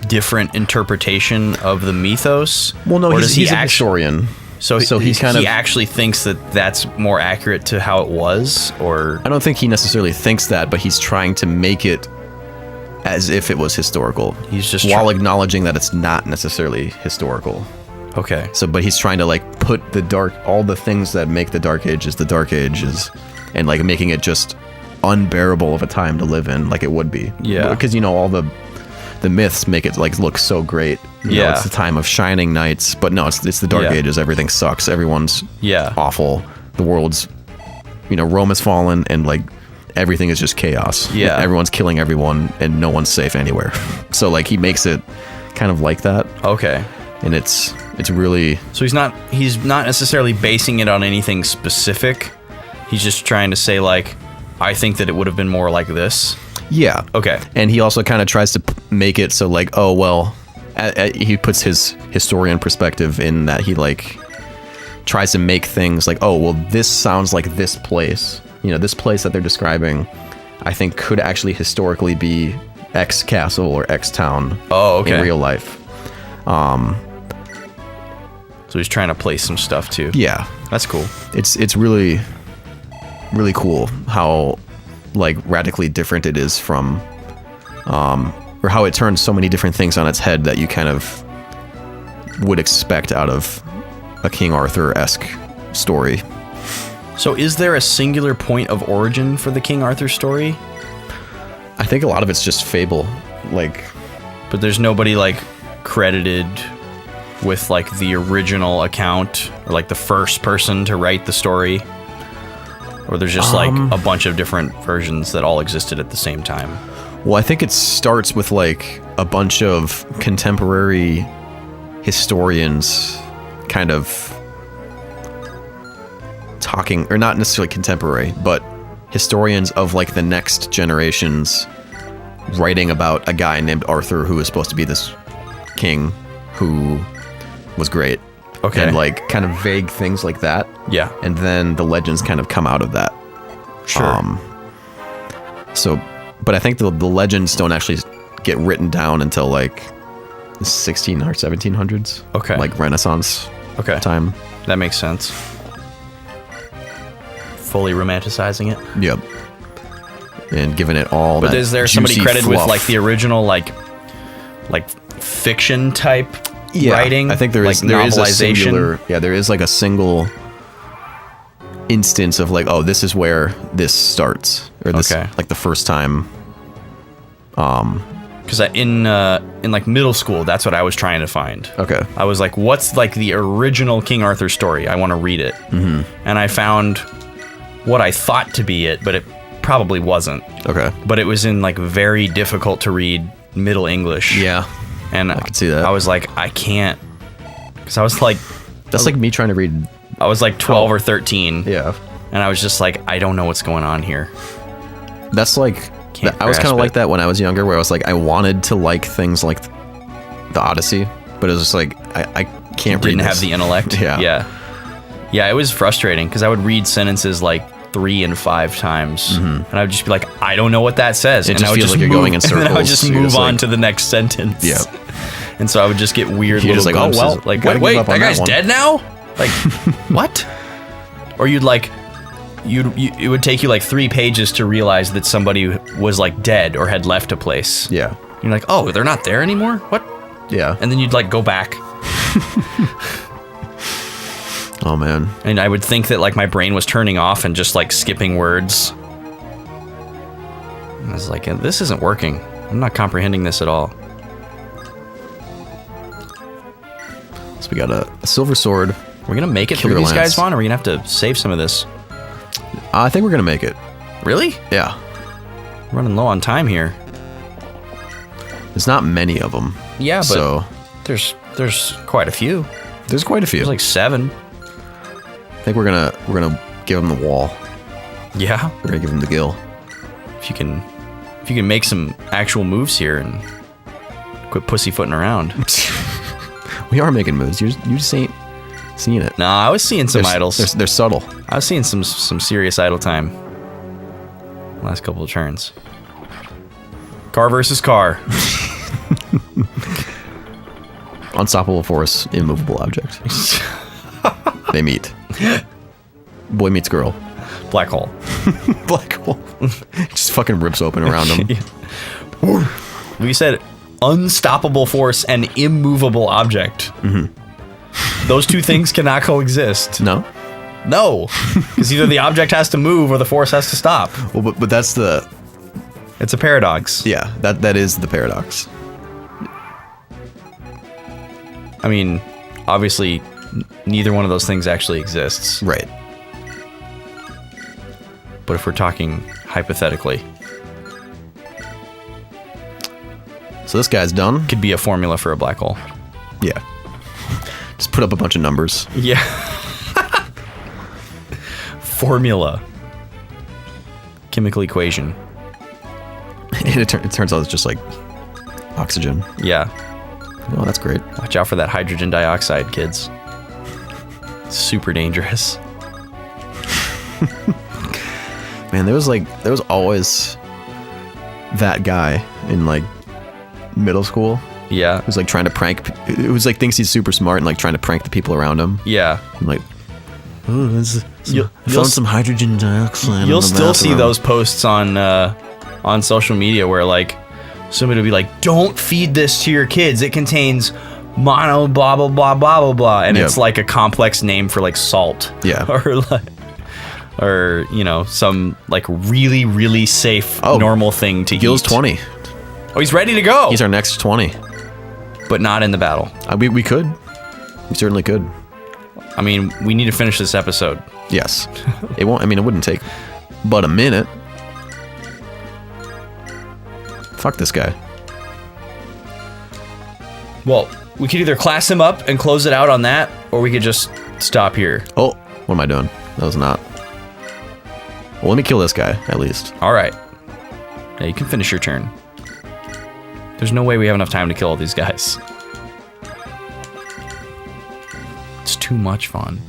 different interpretation of the mythos? Well, no, or he's a historian. So he actually thinks that that's more accurate to how it was, or I don't think he necessarily thinks that, but he's trying to make it as if it was historical. He's just while acknowledging that it's not necessarily historical. Okay. So, but he's trying to like put all the things that make the Dark Ages, and like making it just unbearable of a time to live in, like it would be. Yeah. Because, you know, all the myths make it like look so great. You know, it's the time of shining knights, but no, it's the Dark Ages. Everything sucks. Everyone's awful. The world's, you know, Rome has fallen, and like everything is just chaos. Yeah. Everyone's killing everyone, and no one's safe anywhere. So like he makes it kind of like that. Okay. And it's really, so he's not necessarily basing it on anything specific. He's just trying to say like, I think that it would have been more like this. yeah. Okay. And he also kind of tries to make it so like, oh well, he puts his historian perspective in that he like tries to make things like, oh well, this sounds like this place. You know, this place that they're describing, I think could actually historically be X castle or X town. Oh, okay. In real life. So he's trying to place some stuff too. Yeah. That's cool. It's really really cool how like radically different it is from, or how it turns so many different things on its head that you kind of would expect out of a King Arthur-esque story. So is there a singular point of origin for the King Arthur story? I think a lot of it's just fable, like, But there's nobody like credited with like the original account or like the first person to write the story? Or there's just like a bunch of different versions that all existed at the same time? well, I think it starts with like a bunch of contemporary historians kind of talking, or not necessarily contemporary, but historians of like the next generations writing about a guy named Arthur who was supposed to be this king who was great. Okay. And like kind of vague things like that. Yeah. And then the legends kind of come out of that. Sure. So, but I think the legends don't actually get written down until like the 16 or 1700s. Okay. Like Renaissance Okay. time. That makes sense. Fully romanticizing it. Yep. And giving it all. But that is there somebody juicy credited fluff. with like the original like fiction type writing? I think there is like there is a novelization? singular. Yeah, there is like a single instance of like, oh, this is where this starts, or this Okay. like the first time. Because in like middle school, that's what I was trying to find. Okay. I was like, what's like the original King Arthur story? I want to read it. Mm-hmm. And I found what I thought to be it, but it probably wasn't. Okay. But it was in like very difficult to read Middle English. Yeah. And I could see that. I was like, I can't. Because I was like, That's like me trying to read. I was like 12 or 13. Yeah. And I was just like, I don't know what's going on here. That's like. Can't I was kind grasp of like it. that when I was younger, where I was like, I wanted to like things like the Odyssey, but it was just like I can't read. Didn't have this. the intellect. Yeah. Yeah, it was frustrating because I would read sentences like 3 and 5 times, and I would just be like, I don't know what that says. It and just I would feels just like you're going in and then I would circles. just You're move just on like- to the next sentence. Yeah. And so I would just get weird You're little just like, oh, glimpses. well, like, gotta wait, give up that on that guy's one. dead now? Like, what? Or you'd like, it would take you like 3 pages to realize that somebody was like dead or had left a place. Yeah. You're like, oh, they're not there anymore? What? Yeah. And then you'd like go back. Oh man. And I would think that like my brain was turning off and just like skipping words. And I was like, this isn't working. I'm not comprehending this at all. So we got a silver sword. We're gonna make it through Killer these guys, Lance. Vaughn, or are we gonna have to save some of this? I think we're gonna make it. Really? Yeah. Running low on time here. There's not many of them. Yeah, but so there's quite a few. there's quite a few. There's like 7. I think we're gonna give them the wall. Yeah. We're gonna give them the gill. If you can make some actual moves here and quit pussyfooting around. We are making moves. You just ain't seeing it. Nah, I was seeing some idols. They're subtle. I was seeing some serious idle time. Last couple of turns. Car versus car. Unstoppable force, immovable object. They meet. Boy meets girl. Black hole. Black hole. Just fucking rips open around them. We said unstoppable force and immovable object. Mm-hmm. Those two things cannot coexist. No? No. Because either the object has to move or the force has to stop. Well, but that's the... It's a paradox. Yeah, that is the paradox. I mean, obviously, neither one of those things actually exists. Right. But if we're talking hypothetically, So this guy's done. could be a formula for a black hole. Yeah. Just put up a bunch of numbers. Yeah. Formula. Chemical equation. And it turns out it's just like oxygen. Yeah. Oh, that's great. Watch out for that hydrogen dioxide, kids. Super dangerous. Man, there was always that guy in like middle school Yeah. who's like trying to prank. It was like thinks he's super smart and like trying to prank the people around him. Yeah. And, like You'll found some hydrogen dioxide. You'll still see those posts on social media where like somebody will be like, "Don't feed this to your kids. It contains mono blah blah blah blah blah blah," and it's like a complex name for like salt. Yeah. Or you know, some like really really safe normal thing to Gil's eat. 20. Oh, he's ready to go. He's our next 20. But not in the battle. We could. We certainly could. I mean, we need to finish this episode. Yes. It won't. I mean, it wouldn't take but a minute. Fuck this guy. Well, we could either class him up and close it out on that, or we could just stop here. Oh, what am I doing? That was not. Well, let me kill this guy, at least. All right. Yeah, you can finish your turn. There's no way we have enough time to kill all these guys. It's too much, Vaughn.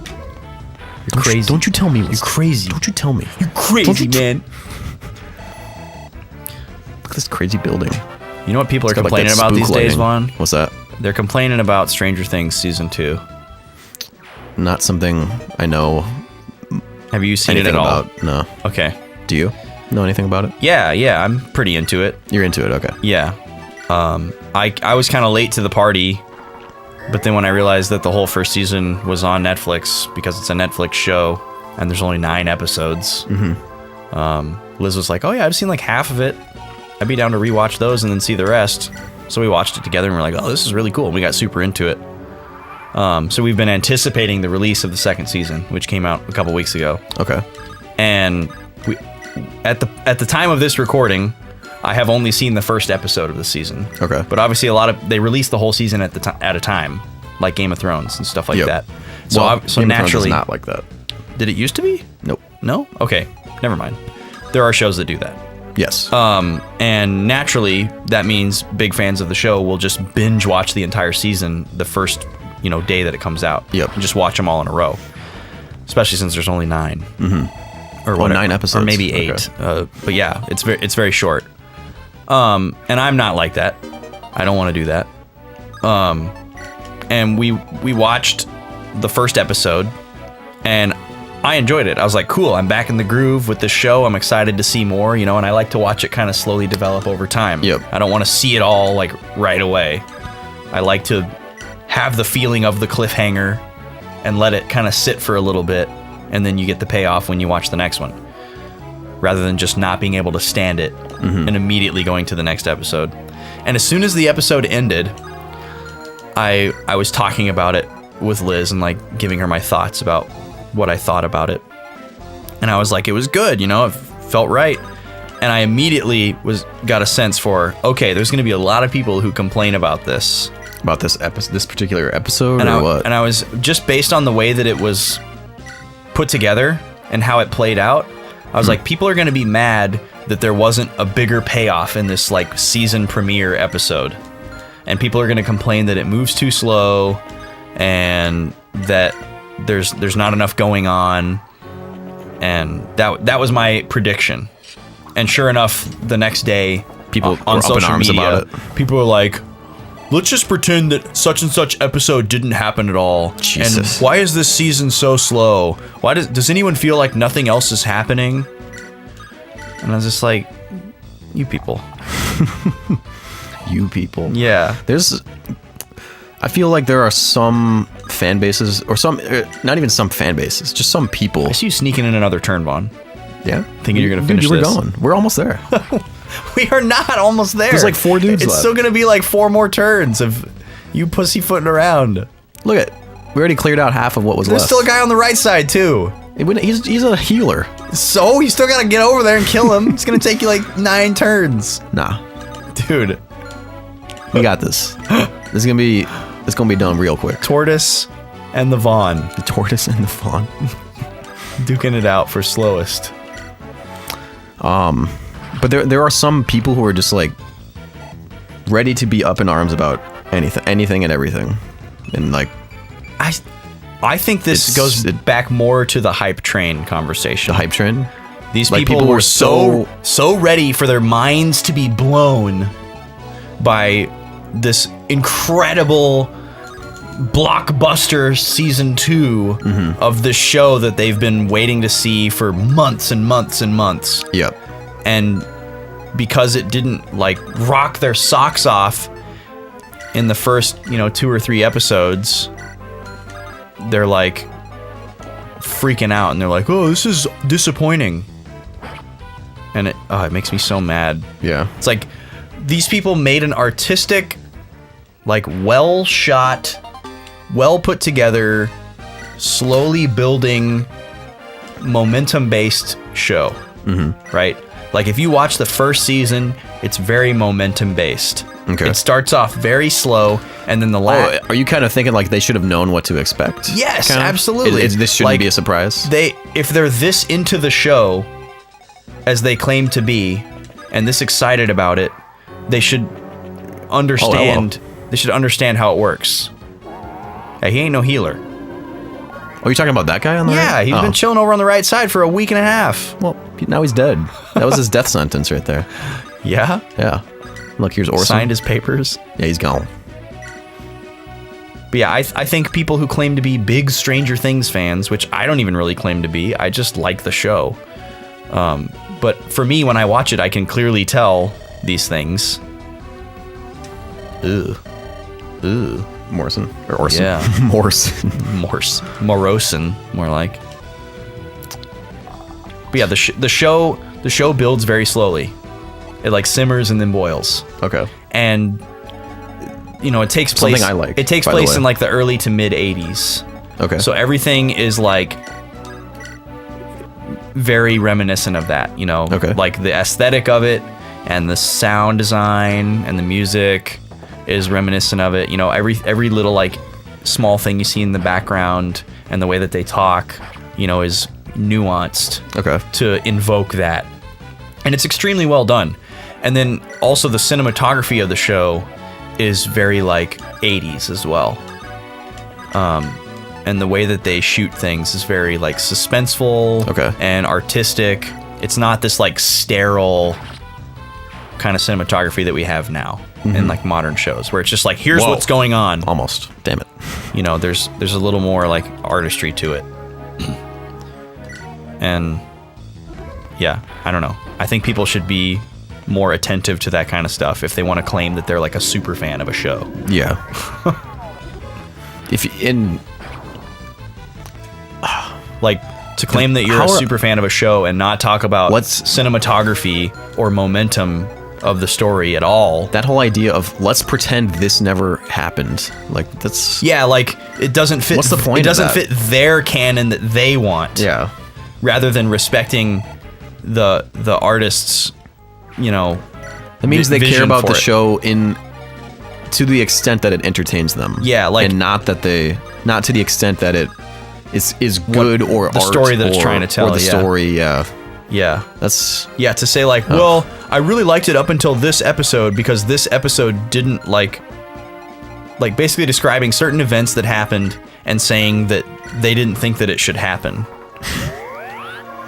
You're crazy. Don't you tell me. You're crazy. Don't you tell me. You're crazy, man. Look at this crazy building. You know what people are It's got, complaining like, that about these spook days, lighting. Vaughn? What's that? They're complaining about Stranger Things Season 2. Not something I know Have you seen it anything at all? about. No. Okay. Do you know anything about it? Yeah, I'm pretty into it. You're into it, okay. Yeah. I was kind of late to the party, but then when I realized that the whole first season was on Netflix, because it's a Netflix show and there's only 9 episodes, Liz was like, "Oh yeah, I've seen like half of it. I'd be down to rewatch those and then see the rest." So we watched it together and we're like, "Oh, this is really cool." And we got super into it. So we've been anticipating the release of the second season, which came out a couple weeks ago. Okay. And we, at the time of this recording, I have only seen the first episode of the season. Okay. But obviously, they release the whole season at a time, like Game of Thrones and stuff like Yep. that. So Well, so Game of Thrones naturally, is not like that. did it used to be? Nope. No. Okay. Never mind. There are shows that do that. Yes. And naturally, that means big fans of the show will just binge watch the entire season the first day that it comes out. Yep. And just watch them all in a row. Especially since there's only 9. Mm-hmm. Or 9 episodes. Or maybe 8. Okay. But yeah, it's very short. And I'm not like that. I don't want to do that. And we watched the first episode, and I enjoyed it. I was like, cool, I'm back in the groove with this show. I'm excited to see more, and I like to watch it kind of slowly develop over time. Yep. I don't want to see it all like right away. I like to have the feeling of the cliffhanger and let it kind of sit for a little bit, and then you get the payoff when you watch the next one, rather than just not being able to stand it and immediately going to the next episode. And as soon as the episode ended, I was talking about it with Liz and like giving her my thoughts about what I thought about it. And I was like, it was good, it felt right. And I immediately got a sense for, okay, there's going to be a lot of people who complain about this. About this particular episode, And or I, what? and I was just based on the way that it was put together and how it played out. I was like, people are going to be mad that there wasn't a bigger payoff in this like season premiere episode. And people are going to complain that it moves too slow and that there's not enough going on. And that was my prediction. And sure enough, the next day, People on were up in social arms media, about it. people were like, let's just pretend that such and such episode didn't happen at all. Jesus. And why is this season so slow? Why does anyone feel like nothing else is happening? And I was just like, you people. You people. Yeah. I feel like there are some fan bases, or some, not even some fan bases, just some people. I see you sneaking in another turn, Vaughn. Yeah. Thinking you're going to finish Dude, we're this. going. We're almost there. We are not almost there. There's like 4 dudes It's left. still going to be like 4 more turns of you pussyfooting around. Look we already cleared out half of what was There's left. still a guy on the right side, too. He's a healer. So you still got to get over there and kill him. It's going to take you like 9 turns. Nah. Dude. We got this. It's gonna be done real quick. Tortoise and the Vaughn The tortoise and the fawn. duking it out for slowest. But there are some people who are just like ready to be up in arms about anything and everything, and like I think this goes back more to the hype train conversation. the hype train. These like, people were so ready for their minds to be blown by this incredible blockbuster season 2 of this show that they've been waiting to see for months and months and months. Yep. And because it didn't like rock their socks off in the first, 2 or 3 episodes, they're like freaking out and they're like, "Oh, this is disappointing." And it makes me so mad. Yeah. It's like these people made an artistic, like well shot, well put together, slowly building, momentum based show. Right? Like if you watch the first season, it's very momentum based. Okay. It starts off very slow, and then the last. Are you kind of thinking like they should have known what to expect? Yes, kinda? absolutely. This shouldn't be a surprise. If they're this into the show, as they claim to be, and this excited about it, they should understand. They should understand how it works. Hey, he ain't no healer. Are you talking about that guy on the right? Yeah, he's been chilling over on the right side for a week and a half. Well, now he's dead. That was his death sentence right there. Yeah? Yeah. Look, here's Orson. Signed his papers. Yeah, he's gone. But yeah, I think people who claim to be big Stranger Things fans, which I don't even really claim to be, I just like the show. But for me, when I watch it, I can clearly tell these things. Ugh. Morrison. Or Orson. Yeah. Morrison. Morosin, more like. But yeah, the show builds very slowly. It like simmers and then boils. Okay. And it takes place. Something I like. It takes place in like the early to mid 80s. Okay. So everything is like very reminiscent of that, Okay. Like the aesthetic of it and the sound design and the music is reminiscent of it. Every little like small thing you see in the background and the way that they talk, is nuanced. Okay. To invoke that. And it's extremely well done. And then also the cinematography of the show is very like 80s as well. And the way that they shoot things is very like suspenseful and artistic. It's not this like sterile kind of cinematography that we have now in like modern shows where it's just like, here's what's going on. Almost. Damn it. There's a little more like artistry to it. And yeah, I don't know. I think people should be more attentive to that kind of stuff if they want to claim that they're like a super fan of a show. Yeah. Like to claim that you're a super fan of a show and not talk about cinematography or momentum of the story at all. That whole idea of let's pretend this never happened. Like that's like it doesn't fit. What's the point? It doesn't fit their canon that they want. Yeah. Rather than respecting the artists, that means they care about the show to the extent that it entertains them. Yeah, like and not to the extent that it is good or the art story that it's trying to tell. Or the story, yeah. That's to say like, well, I really liked it up until this episode because this episode didn't like basically describing certain events that happened and saying that they didn't think that it should happen.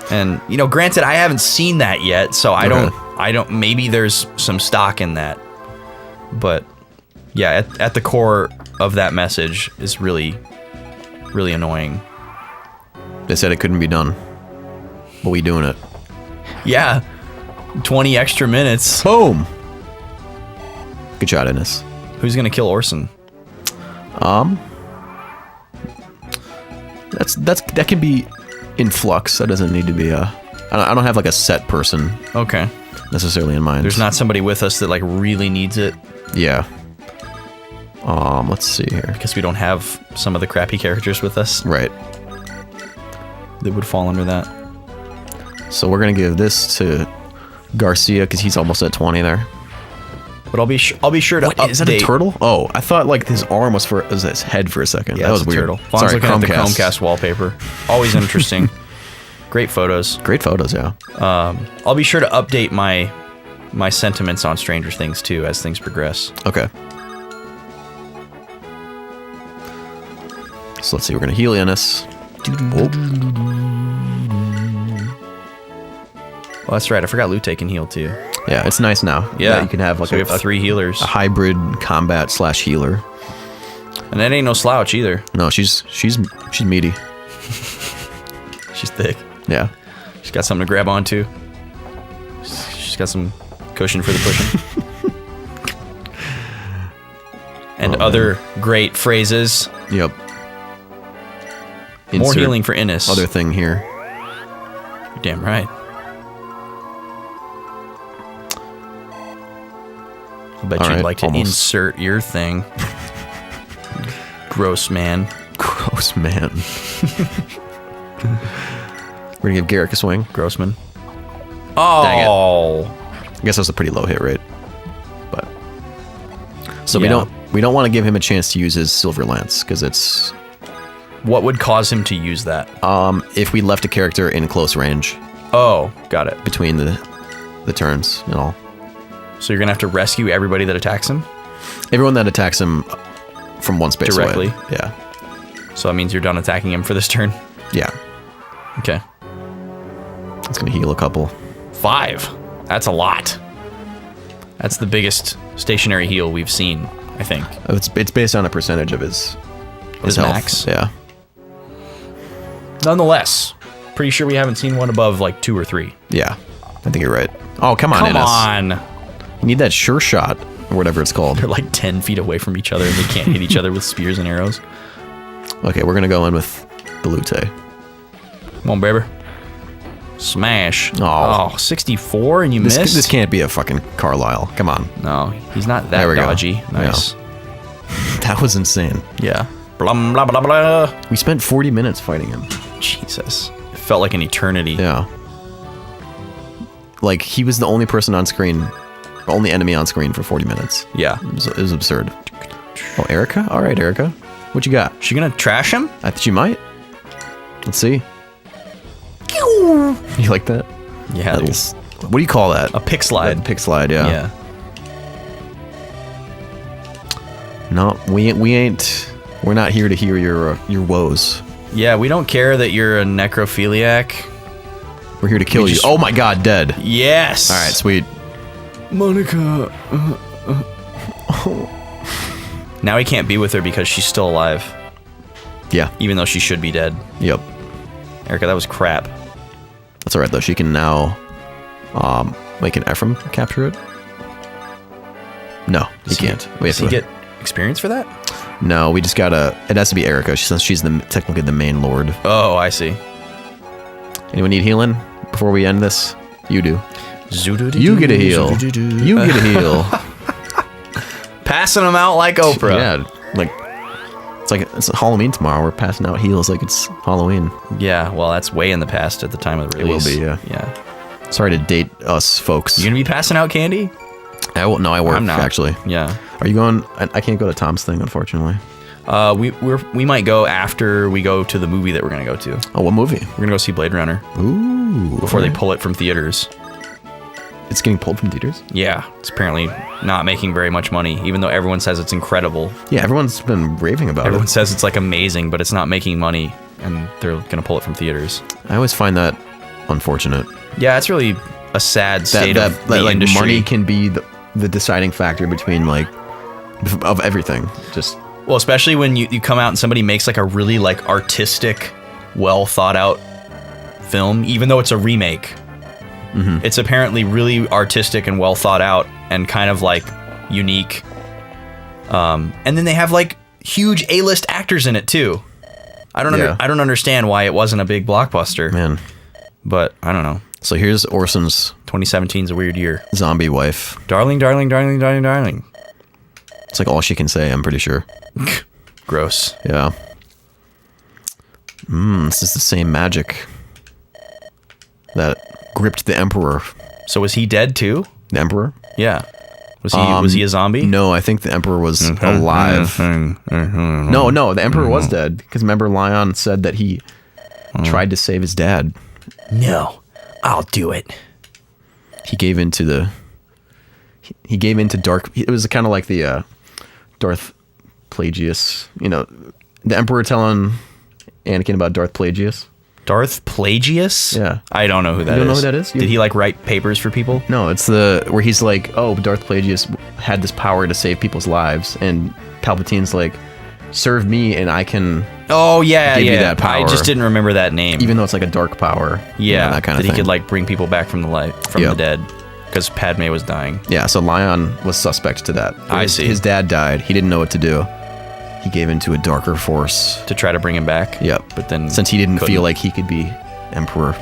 And granted, I haven't seen that yet, so I don't. Maybe there's some stock in that, but yeah, at the core of that message is really, really annoying. They said it couldn't be done, but we doing it. Yeah, 20 extra minutes. Boom. Good shot, Ennis. Who's gonna kill Orson? That can be in flux. That doesn't need to be I don't have like a set person. Okay. Necessarily in mind. There's not somebody with us that like really needs it. Yeah. Let's see here. Because we don't have some of the crappy characters with us. Right. That would fall under that. So we're gonna give this to Garcia because he's almost at 20 there. But I'll be sure to update. Is that a turtle? Oh, I thought like his arm was his head for a second. Yeah, that was a weird. Turtle. Vaughn's looking at the Chromecast wallpaper. Always interesting. Great photos. Great photos, yeah. I'll be sure to update my sentiments on Stranger Things too as things progress. Okay. So let's see. We're gonna heal Ennis. Well, that's right. I forgot Lute can heal too. Yeah, it's nice now. Yeah, you can have like we have 3 healers. A hybrid combat / healer. And that ain't no slouch either. No, she's meaty. She's thick. Yeah. She's got something to grab onto. She's got some cushion for the pushing. And other great phrases. Yep. More Insert healing for Innis. Other thing here. You're damn right. I bet you'd like to insert your thing. Gross man. Gross man. We're gonna give Garrick a swing. Grossman. Oh. Dang it. I guess that's a pretty low hit rate. But so Yeah. we don't want to give him a chance to use his Silver Lance because it's What would cause him to use that? if we left a character in close range Oh, got it. between the turns and all. So you're gonna have to rescue everybody that attacks him? Everyone that attacks him from one space Directly? away. Yeah. So that means you're done attacking him for this turn? Yeah. Okay. It's gonna heal a couple. 5. That's a lot. That's the biggest stationary heal we've seen, I think. It's based on a percentage of his His health. max? Yeah. Nonetheless, pretty sure we haven't seen one above like 2 or 3. Yeah. I think you're right. Oh, come on, Come Innis. on. You need that sure shot or whatever it's called. They're like 10 feet away from each other and they can't hit each other with spears and arrows. Okay, we're gonna go in with the Lute. Come on, baby. Smash. Oh. 64 and you missed? This can't be a fucking Carlisle. Come on. No, he's not that There we go. dodgy. Nice. That was insane. Yeah. Blah, blah, blah, blah. We spent 40 minutes fighting him. Jesus. It felt like an eternity. Yeah. Like, he was the only person on screen, only enemy on screen for 40 minutes. Yeah. It was absurd. Oh, Erica? All right, Erica. What you got? She gonna trash him? I think she might. Let's see. You like that? Yeah. That was, what do you call that? A pick slide. That pick slide, yeah. Yeah. No, we're not here to hear your woes. Yeah, we don't care that you're a necrophiliac. We're here to kill you. just- Oh my god, dead. Yes. All right, sweet. Monica. Now he can't be with her because she's still alive, Yeah. even though she should be dead. Yep. Erica, that was crap. That's all right though. She can now, make an Ephraim capture it. No, he can't. We have Does he to get experience for that? No, we just gotta. It has to be Erica, since she's technically the main lord. Oh, I see. Anyone need healing before we end this? You do. Zoodoo-doo-doo, You get a heal. zoodoo-doo-doo. You get a heal. Passing them out like Oprah. Yeah, like it's Halloween tomorrow. We're passing out heals like it's Halloween. Yeah, well, that's way in the past at the time of the It will release. be, yeah. Yeah. Sorry to date us, folks. You gonna be passing out candy? I will. No, I work I'm not. actually. Yeah. Are you going? I can't go to Tom's thing, unfortunately. We might go after we go to the movie that we're gonna go to. Oh, what movie? We're gonna go see Blade Runner Ooh. before they pull it from theaters. It's getting pulled from theaters? Yeah, it's apparently not making very much money, even though everyone says it's incredible. Yeah, everyone's been raving about Everyone it. says it's like amazing, but it's not making money, and they're gonna pull it from theaters. I always find that unfortunate. Yeah, it's really a sad state of the like industry. money can be the deciding factor between like of everything. Just Well, especially when you come out and somebody makes like a really like artistic, well thought out film, even though it's a remake. It's apparently really artistic and well thought out and kind of like unique. And then they have like huge A-list actors in it too. I don't understand why it wasn't a big blockbuster, man. but I don't know. So here's Orson's 2017 is a weird year. zombie wife. Darling, darling, darling, darling, darling. It's like all she can say, I'm pretty sure. Gross. Yeah. This is the same magic that gripped the Emperor. So was he dead too? The Emperor? Yeah. Was he a zombie? No, I think the Emperor was alive. No, the Emperor was dead. Because remember, Lion said that he tried to save his dad. No, I'll do it. He gave into dark. It was kind of like the Darth Plagueis. You know, the Emperor telling Anakin about Darth Plagueis. Darth Plagueis? Yeah. I don't know who that is. You don't know who that is? Did he like write papers for people? No, it's where he's like, oh, Darth Plagueis had this power to save people's lives, and Palpatine's like, serve me and I can, Oh yeah, Give you yeah. that power. I just didn't remember that name. even though it's like a dark power. yeah, that kind of he thing. could like bring people back from the light, from Yep. the dead, because Padme was dying. Yeah, so Lion was suspect to that. I see. His dad died. He didn't know what to do. He gave into a darker force. To try to bring him back. Yep. But then Since he didn't couldn't. feel like he could be emperor,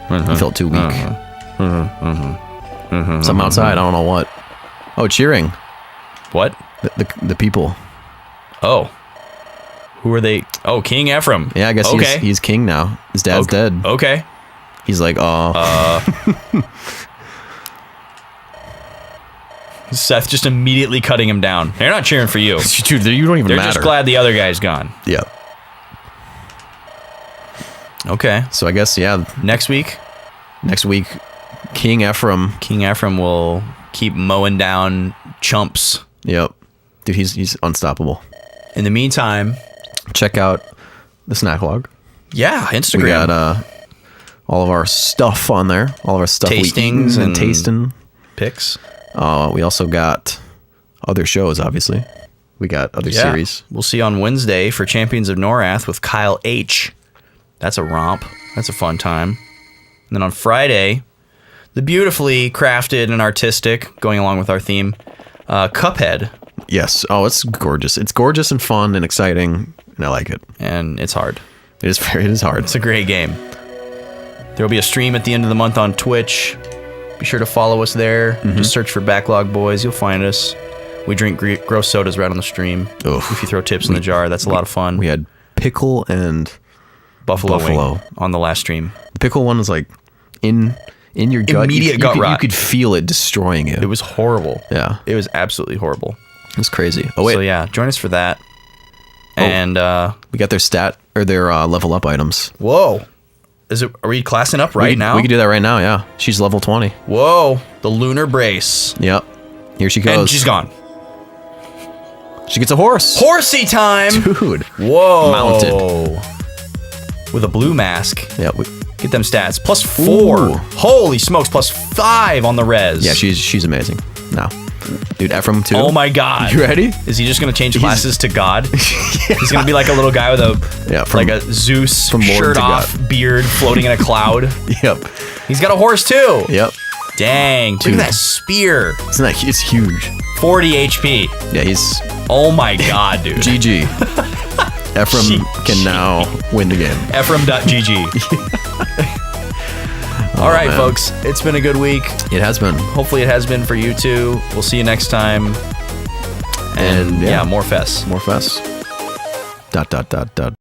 he felt too weak. Something outside, I don't know what. Oh, cheering. What? The people. Oh. Who are they? Oh, King Ephraim. Yeah, I guess okay. he's king now. His dad's dead. Okay. He's like, oh. Seth just immediately cutting him down. They're not cheering for you. Dude, you don't even They're matter. just glad the other guy's gone. Yeah. Okay. So I guess, yeah, Next week, next week, King Ephraim. King Ephraim will keep mowing down chumps. Yep. Dude, he's unstoppable. In the meantime, Check out the snack log. yeah, Instagram. We got all of our stuff on there. All of our stuff Tastings we eat and- tasting. pics. We also got other shows, obviously. We got other series. We'll see you on Wednesday for Champions of Norath with Kyle H. That's a romp. That's a fun time. And then on Friday, the beautifully crafted and artistic, going along with our theme, Cuphead. Yes. Oh, it's gorgeous. It's gorgeous and fun and exciting, and I like it. And it's hard. It is hard. It's a great game. There will be a stream at the end of the month on Twitch. Be sure to follow us there. Just search for Backlog Boys. You'll find us. We drink gross sodas right on the stream. Oof. If you throw tips in the jar, that's a lot of fun. We had pickle and Buffalo Buffalo. wing on the last stream. the pickle one was like in your gut. Immediate you gut could, rot. You could feel it destroying you. It was horrible. Yeah. It was absolutely horrible. It was crazy. Oh wait, So yeah, join us for that. And we got their stat or their level up items whoa, are we classing up right now? We could do that right now. Yeah, she's level 20. Whoa, the lunar brace, Yep. Here she goes. and she's gone. She gets a horse. Horsey time. Dude. Whoa, Mounted. with a blue mask. Yeah. Get them stats. +4. Ooh. Holy smokes! +5 on the res. Yeah. She's amazing. No, dude. Ephraim too. Oh my god. You ready? Is he just gonna change classes to God? He's gonna be like a little guy with from- like a Zeus from Lord shirt to off, God. beard floating in a cloud. Yep. He's got a horse too. Yep. Dang, look Dude. at that spear. Isn't that? It's huge. 40 HP. Yeah. He's Oh my god, dude. GG. Ephraim Sheesh. can now win the game. Ephraim.gg. All right, man. folks. It's been a good week. It has been. Hopefully it has been for you too. We'll see you next time. And And, yeah. yeah more fests. More fest. ...